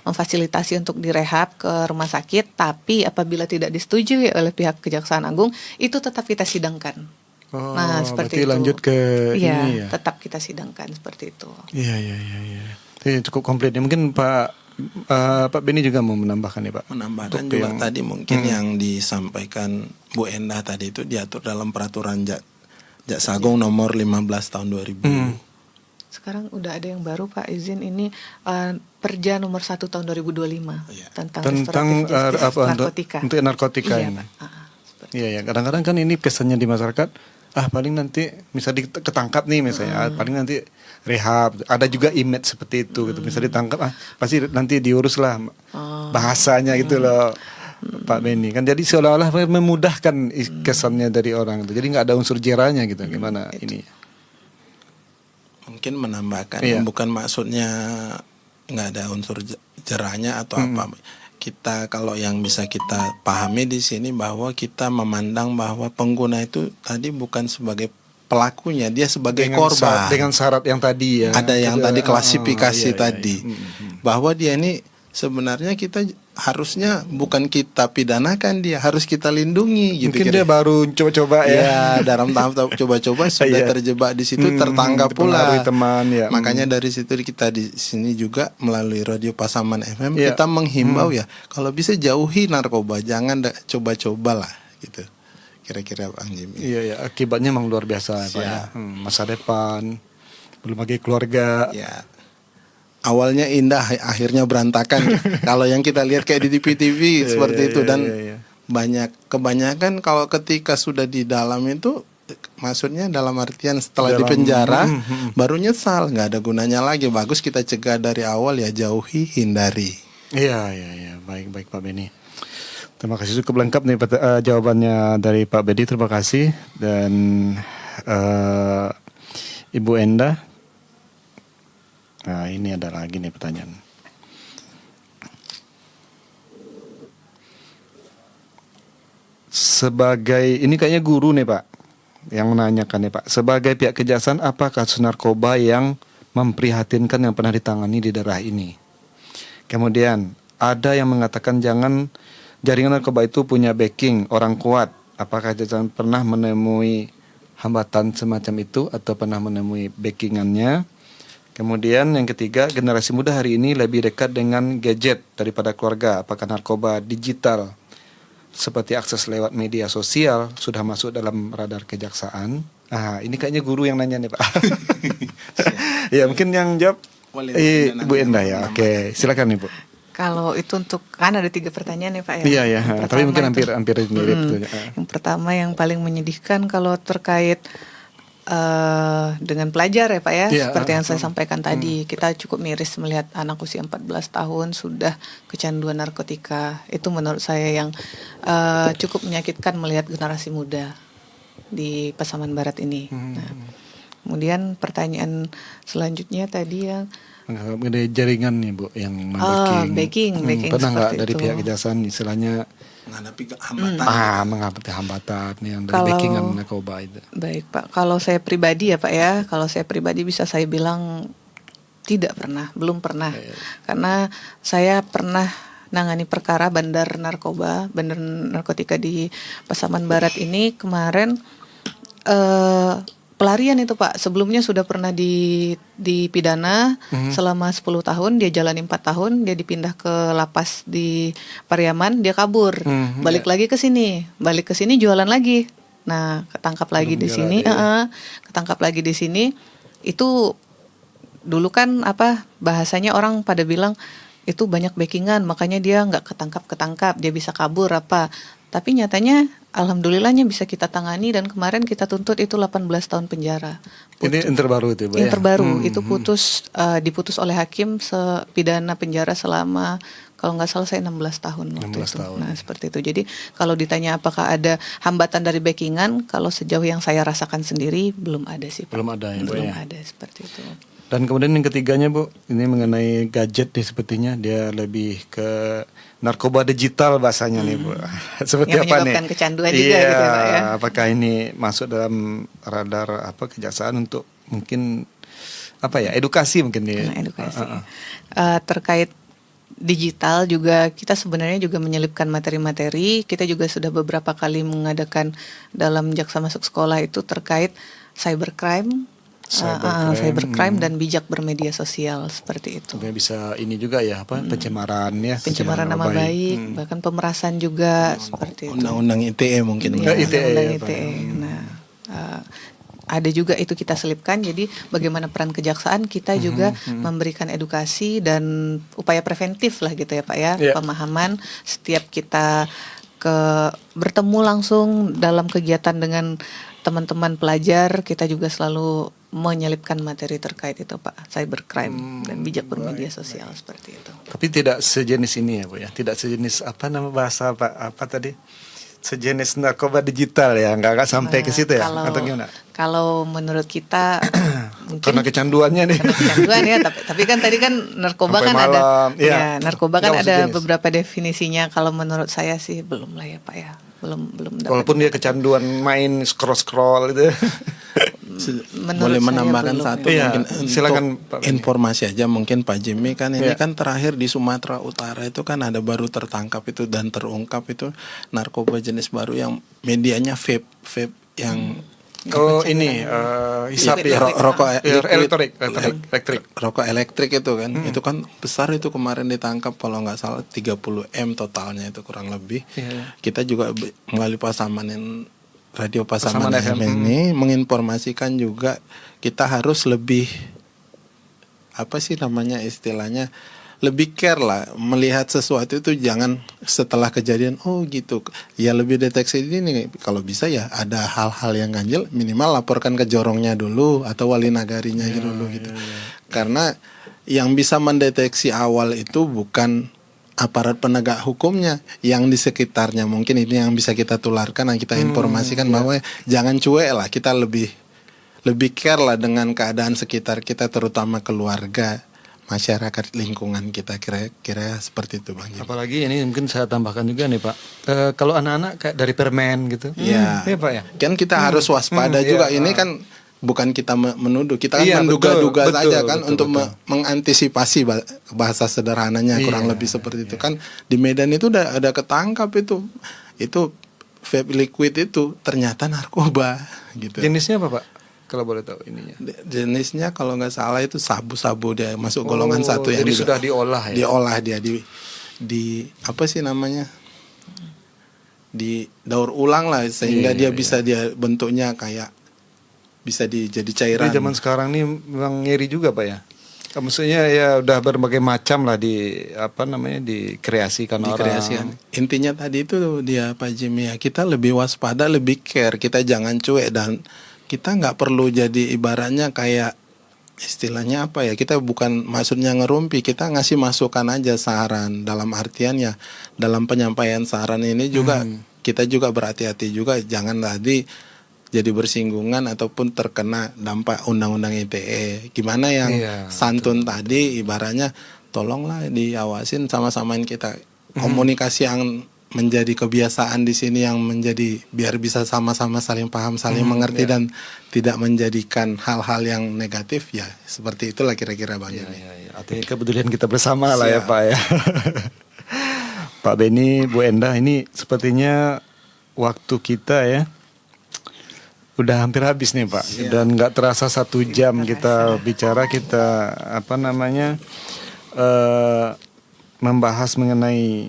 memfasilitasi untuk direhab ke rumah sakit. Tapi apabila tidak disetujui oleh pihak Kejaksaan Agung, itu tetap kita sidangkan. Nah, seperti berarti itu. lanjut ke Iya, ini ya. tetap kita sidangkan seperti itu. Iya. Ini cukup komplit. Mungkin Pak Beni juga mau menambahkan ya Pak. Menambahkan Untuk juga tadi mungkin yang disampaikan Bu Endah tadi itu diatur dalam peraturan Jaksa Agung nomor 15 tahun 2000. Sekarang udah ada yang baru Pak, izin ini Perja nomor 1 tahun 2025 tentang tentang restoratif justice narkotika. untuk narkotika Iya, ini. Pak. Seperti Iya. Kadang-kadang kan ini kesannya di masyarakat, paling nanti misalnya ketangkap nih misalnya, paling nanti rehab. Ada juga image seperti itu gitu. Misalnya ditangkap, pasti nanti diurus lah bahasanya gitu loh. Pak Beni kan jadi seolah-olah memudahkan kesannya dari orang itu. Jadi nggak ada unsur jerahnya gitu. Gimana ini? Mungkin menambahkan Iya. bukan maksudnya nggak ada unsur jerahnya atau apa. Kita kalau yang bisa kita pahami di sini bahwa kita memandang bahwa pengguna itu tadi bukan sebagai pelakunya, dia sebagai korban. Dengan syarat yang tadi ya. Ada yang tadi klasifikasi iya. tadi. Bahwa dia ini sebenarnya kita harusnya bukan kita pidanakan dia, harus kita lindungi gitu. Mungkin dia baru coba-coba ya. Ya, dalam tahap coba-coba sudah Iya. terjebak di situ, tertangkap pula. dipengaruhi teman ya. Makanya dari situ kita di sini juga melalui Radio Pasaman FM Iya. kita menghimbau ya, kalau bisa jauhi narkoba, jangan coba-coba lah gitu. Kira-kira Bang Jimmy. Iya, akibatnya memang luar biasa Pak ya. Masa depan, belum lagi keluarga. Ya. Awalnya indah, akhirnya berantakan. Kalau yang kita lihat kayak di TV seperti itu dan kebanyakan kalau ketika sudah di dalam itu, maksudnya dalam artian setelah di penjara baru nyesal, nggak ada gunanya lagi. Bagus kita cegah dari awal ya, jauhi, hindari. Iya. Baik Pak Beni. Terima kasih, cukup lengkap nih jawabannya dari Pak Bedi. Terima kasih. Dan Ibu Endah. Nah, ini ada lagi nih pertanyaan. sebagai ini kayaknya guru nih Pak yang menanyakan nih Pak, sebagai pihak kejaksaan apa kasus narkoba yang memprihatinkan yang pernah ditangani di daerah ini? Kemudian ada yang mengatakan jaringan narkoba itu punya backing orang kuat. Apakah kejaksaan pernah menemui hambatan semacam itu atau pernah menemui backingannya? Kemudian yang ketiga, generasi muda hari ini lebih dekat dengan gadget daripada keluarga. Apakah narkoba digital seperti akses lewat media sosial sudah masuk dalam radar kejaksaan? Ah, ini kayaknya guru yang nanya nih Pak. Ya mungkin yang jawab Bu Endah ya. Oke, silakan Ibu. Kalau itu untuk kan ada 3 pertanyaan ya Pak ya. Iya ya, Yang tapi mungkin pertama hampir mirip tuh. Yang pertama yang paling menyedihkan kalau terkait dengan pelajar ya Pak ya, Iya, seperti yang saya sampaikan tadi, kita cukup miris melihat anak usia 14 tahun sudah kecanduan narkotika. Itu menurut saya yang cukup menyakitkan melihat generasi muda di Pasaman Barat ini. Nah, kemudian pertanyaan selanjutnya tadi yang Mengenai jaringan nih Bu yang backing pernah nggak seperti dari itu. pihak kejaksaan istilahnya menghadapi hambatan. menghadapi hambatan yang dari Kalau- backingan narkoba itu? Baik Pak, kalau saya pribadi ya Pak ya, kalau saya pribadi bisa saya bilang tidak pernah, belum pernah. Karena saya pernah nangani perkara bandar narkotika di Pasaman Barat ini kemarin pelarian itu Pak. Sebelumnya sudah pernah dipidana selama 10 tahun, dia jalani 4 tahun, dia dipindah ke lapas di Pariaman, dia kabur. Balik lagi ke sini jualan lagi. Nah, ketangkap lagi di sini, ketangkap lagi di sini. Itu dulu kan bahasanya orang pada bilang itu banyak backingan, makanya dia nggak ketangkap, dia bisa kabur apa. Tapi nyatanya alhamdulillahnya bisa kita tangani dan kemarin kita tuntut itu 18 tahun penjara. Ini yang terbaru itu Bu Yang ya? terbaru itu diputus oleh hakim pidana penjara selama kalau nggak salah saya 16 tahun waktu 16 itu. tahun. Nah, seperti itu. Jadi kalau ditanya apakah ada hambatan dari backingan, kalau sejauh yang saya rasakan sendiri belum ada sih Pak. Belum ada ya Bu Belum ya? ada seperti itu. Dan kemudian yang ketiganya Bu, ini mengenai gadget nih sepertinya dia lebih ke narkoba digital bahasanya nih Bu. Seperti Yang apa nih? menyebabkan kecanduan juga gitu ya, Pak ya. Apakah ini masuk dalam radar kejaksaan untuk mungkin edukasi mungkin ya? Nah, edukasi. Terkait digital juga kita sebenarnya juga menyelipkan materi-materi. Kita juga sudah beberapa kali mengadakan dalam jaksa masuk sekolah itu terkait cybercrime, cybercrime dan bijak bermedia sosial seperti itu. Mungkin bisa ini juga ya pencemaran ya, Pencemaran nama baik, bahkan pemerasan juga seperti itu. Undang-undang ITE mungkin. Iya, ITE, undang-undang ya, Pak. ITE. Nah, ada juga itu kita selipkan. Jadi bagaimana peran kejaksaan kita juga memberikan edukasi dan upaya preventif lah gitu ya Pak ya, Iya. pemahaman setiap kita bertemu langsung dalam kegiatan dengan teman-teman pelajar, kita juga selalu menyelipkan materi terkait itu Pak, cybercrime dan bijak bermedia sosial seperti itu. Tapi tidak sejenis ini ya Bu ya, tidak sejenis bahasa apa tadi? Sejenis narkoba digital ya, nggak sampai ke situ ya, atau gimana? Kalau menurut kita mungkin Karena kecanduannya nih. kecanduan ya, tapi kan tadi kan narkoba Sampai kan malam, ada, iya. narkoba kan Nggak, ada sejenis. beberapa definisinya. Kalau menurut saya sih belum lah ya Pak ya, belum. dapat. Walaupun dia kecanduan main scroll gitu. Menurut Boleh saya menambahkan belum. satu Iya, mungkin silakan, untuk Pak Benny. informasi aja mungkin Pak Jimmy kan ini Iya. kan terakhir di Sumatera Utara itu kan ada baru tertangkap itu dan terungkap itu narkoba jenis baru yang medianya vape yang Oh ini hisap ya, rokok elektrik. rokok elektrik itu kan itu kan besar itu kemarin ditangkap kalau nggak salah 30 M totalnya itu kurang lebih. Iya. Kita juga melalui Radio Pasaman Pasaman FM FM. ini menginformasikan juga kita harus lebih istilahnya lebih care lah melihat sesuatu itu, jangan setelah kejadian gitu ya, lebih deteksi ini kalau bisa ya ada hal-hal yang ganjil minimal laporkan ke jorongnya dulu atau wali nagarinya dulu gitu. Karena yang bisa mendeteksi awal itu bukan aparat penegak hukumnya, yang di sekitarnya. Mungkin ini yang bisa kita tularkan dan kita informasikan bahwa jangan cuek lah, kita lebih care lah dengan keadaan sekitar kita, terutama keluarga. masyarakat lingkungan kita, kira-kira seperti itu Bang. Apalagi ini mungkin saya tambahkan juga nih Pak. Kalau anak-anak kayak dari permen gitu. Iya. Iya Pak ya. Kan kita harus waspada juga. Iya. Ini kan bukan kita menuduh, kita kan Iya, menduga-duga betul, saja betul, kan betul, untuk betul. mengantisipasi bahasa sederhananya kurang Iya, lebih seperti itu kan. Di Medan itu ada ketangkap itu vape liquid itu ternyata narkoba gitu. Jenisnya apa Pak? Kalau boleh tahu ininya. Jenisnya kalau nggak salah itu sabu-sabu, dia masuk golongan satu yang jadi juga sudah diolah ya. diolah dia di apa sih namanya, di daur ulang lah sehingga dia bisa dia bentuknya kayak bisa jadi cairan. Jadi zaman sekarang nih memang ngeri juga Pak ya. Maksudnya ya udah berbagai macam lah dikreasikan orang. Dikreasikan. Intinya tadi itu dia Pak Jimmy ya, kita lebih waspada, lebih care, kita jangan cuek, dan kita nggak perlu jadi ibaratnya kayak istilahnya apa ya, kita bukan maksudnya ngerumpi, kita ngasih masukan aja, saran, dalam artian ya dalam penyampaian saran ini juga kita juga berhati-hati juga, jangan tadi jadi bersinggungan ataupun terkena dampak undang-undang ITE. Gimana yang santun tadi ibaratnya, tolonglah diawasin, sama-samain kita komunikasi yang menjadi kebiasaan di sini, yang menjadi biar bisa sama-sama saling paham, saling mengerti dan tidak menjadikan hal-hal yang negatif ya. Seperti itulah kira-kira Bang Jimmy. Artinya kepedulian kita bersama lah ya Pak ya. Pak Beni, Bu Endah, ini sepertinya waktu kita ya udah hampir habis nih Pak. Dan nggak terasa 1 jam kita bicara, kita membahas mengenai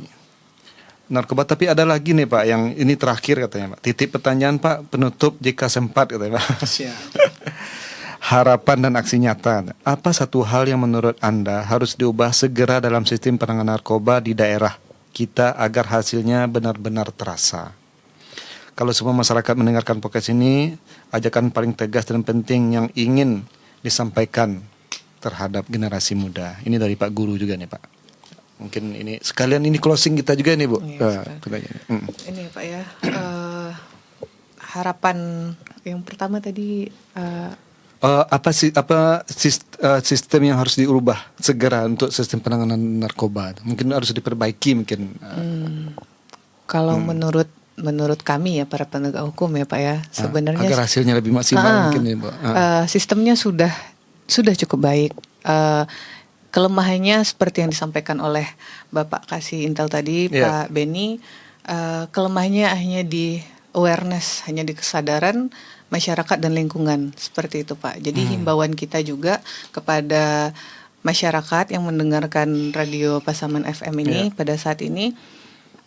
narkoba. Tapi ada lagi nih Pak, yang ini terakhir katanya Pak. Titip pertanyaan Pak, penutup jika sempat katanya Pak. Harapan dan aksi nyata. Apa satu hal yang menurut Anda harus diubah segera dalam sistem penanganan narkoba di daerah kita agar hasilnya benar-benar terasa? Kalau semua masyarakat mendengarkan podcast ini, ajakan paling tegas dan penting yang ingin disampaikan terhadap generasi muda. Ini dari Pak Guru juga nih Pak. Mungkin ini sekalian ini closing kita juga nih Bu. Ini Pak ya, harapan yang pertama tadi sistem yang harus diubah segera untuk sistem penanganan narkoba? Mungkin harus diperbaiki mungkin. Kalau menurut kami ya, para penegak hukum ya Pak ya, sebenarnya agar hasilnya lebih maksimal mungkin ya Bu. Sistemnya sudah cukup baik. Kelemahannya seperti yang disampaikan oleh Bapak kasih intel tadi, Pak Beni, kelemahannya hanya di awareness, hanya di kesadaran masyarakat dan lingkungan, seperti itu Pak. Jadi himbauan kita juga kepada masyarakat yang mendengarkan radio Pasaman FM ini pada saat ini,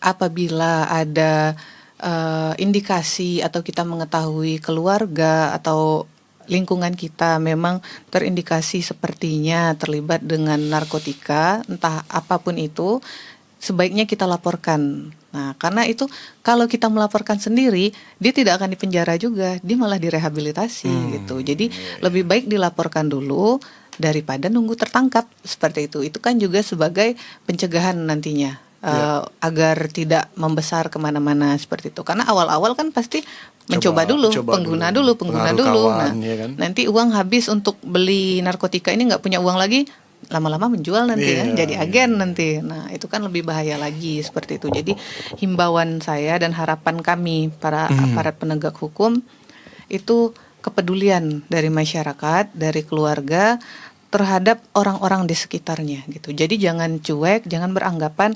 apabila ada indikasi atau kita mengetahui keluarga atau lingkungan kita memang terindikasi sepertinya terlibat dengan narkotika, entah apapun itu, sebaiknya kita laporkan. Nah, karena itu kalau kita melaporkan sendiri, dia tidak akan dipenjara juga, dia malah direhabilitasi gitu. Jadi lebih baik dilaporkan dulu daripada nunggu tertangkap, seperti itu. Itu kan juga sebagai pencegahan nantinya. Agar tidak membesar kemana-mana seperti itu. Karena awal-awal kan pasti mencoba dulu, pengguna dulu. Nah, kan? Nanti uang habis untuk beli narkotika ini, nggak punya uang lagi, lama-lama menjual nanti jadi agen nanti. Nah, itu kan lebih bahaya lagi seperti itu. Jadi himbauan saya dan harapan kami para aparat penegak hukum itu kepedulian dari masyarakat, dari keluarga terhadap orang-orang di sekitarnya gitu. Jadi jangan cuek, jangan beranggapan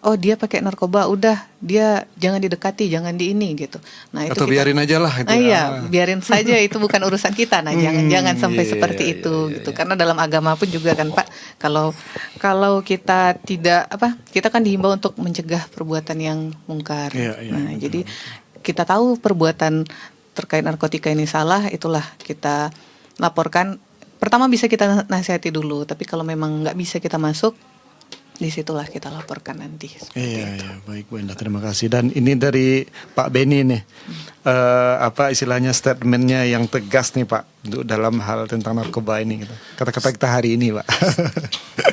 oh dia pakai narkoba, udah dia jangan didekati, jangan di ini gitu. Nah, itu atau biarin aja lah itu. Biarin saja, itu bukan urusan kita. Nah, jangan sampai seperti itu gitu. Karena dalam agama pun juga kan Pak, kalau kita tidak kita kan dihimbau untuk mencegah perbuatan yang mungkar. Jadi kita tahu perbuatan terkait narkotika ini salah, itulah kita laporkan. Pertama bisa kita nasihati dulu, tapi kalau memang nggak bisa kita masuk, disitulah kita laporkan nanti. Iya, baik Bu Endah, terima kasih. Dan ini dari Pak Beni nih, istilahnya statementnya yang tegas nih Pak untuk dalam hal tentang narkoba ini gitu. Kata-kata kita hari ini Pak.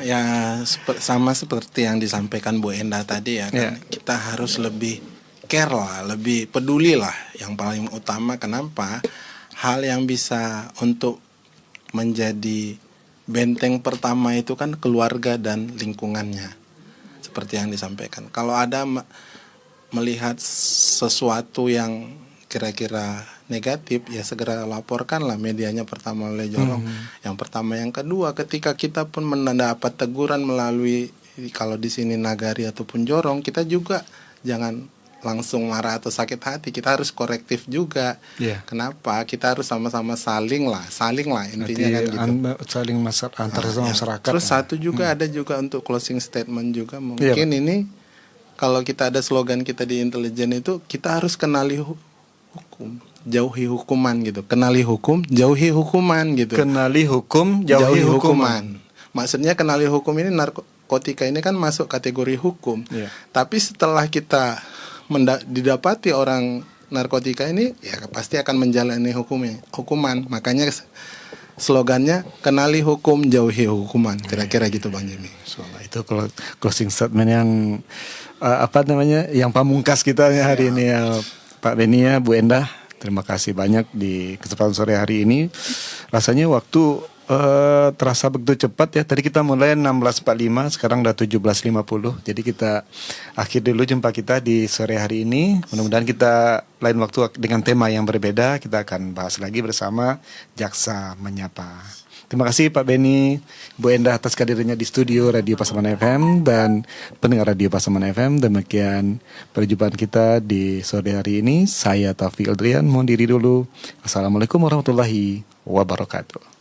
Ya sama seperti yang disampaikan Bu Endah tadi ya kan, kita harus lebih care lah, lebih peduli lah. Yang paling utama, kenapa hal yang bisa untuk menjadi benteng pertama itu kan keluarga dan lingkungannya, seperti yang disampaikan. Kalau ada melihat sesuatu yang kira-kira negatif, ya segera laporkanlah medianya pertama oleh Jorong. Yang pertama, yang kedua, ketika kita pun mendapat teguran melalui, kalau di sini Nagari ataupun Jorong, kita juga jangan langsung marah atau sakit hati, kita harus korektif juga. Iya. Kenapa? Kita harus sama-sama saling lah intinya kan gitu. Saling antar masyarakat. Terus satu juga ada juga untuk closing statement juga mungkin ini, kalau kita ada slogan kita di intelijen itu, kita harus kenali hukum, jauhi hukuman gitu. Kenali hukum, jauhi hukuman gitu. Kenali hukum, jauhi hukuman. Maksudnya kenali hukum ini, narkotika ini kan masuk kategori hukum. Iya. Tapi setelah kita didapati orang narkotika ini, ya pasti akan menjalani hukuman. Makanya slogannya kenali hukum, jauhi hukuman. Kira-kira gitu Bang Jimmy. So, itu closing statement yang yang pamungkas kita hari ini ya, Pak Beni ya, Bu Endah. Terima kasih banyak di kesempatan sore hari ini. Rasanya waktu terasa begitu cepat ya. Tadi kita mulai 16.45, sekarang udah 17.50. Jadi kita akhir dulu jumpa kita di sore hari ini. Mudah-mudahan kita lain waktu dengan tema yang berbeda. Kita akan bahas lagi bersama Jaksa Menyapa. Terima kasih Pak Beni, Bu Endah atas kehadirannya di studio Radio Pasaman FM dan pendengar Radio Pasaman FM. Demikian perjumpaan kita di sore hari ini. Saya Taufik Aldrian, mohon diri dulu. Assalamualaikum warahmatullahi wabarakatuh.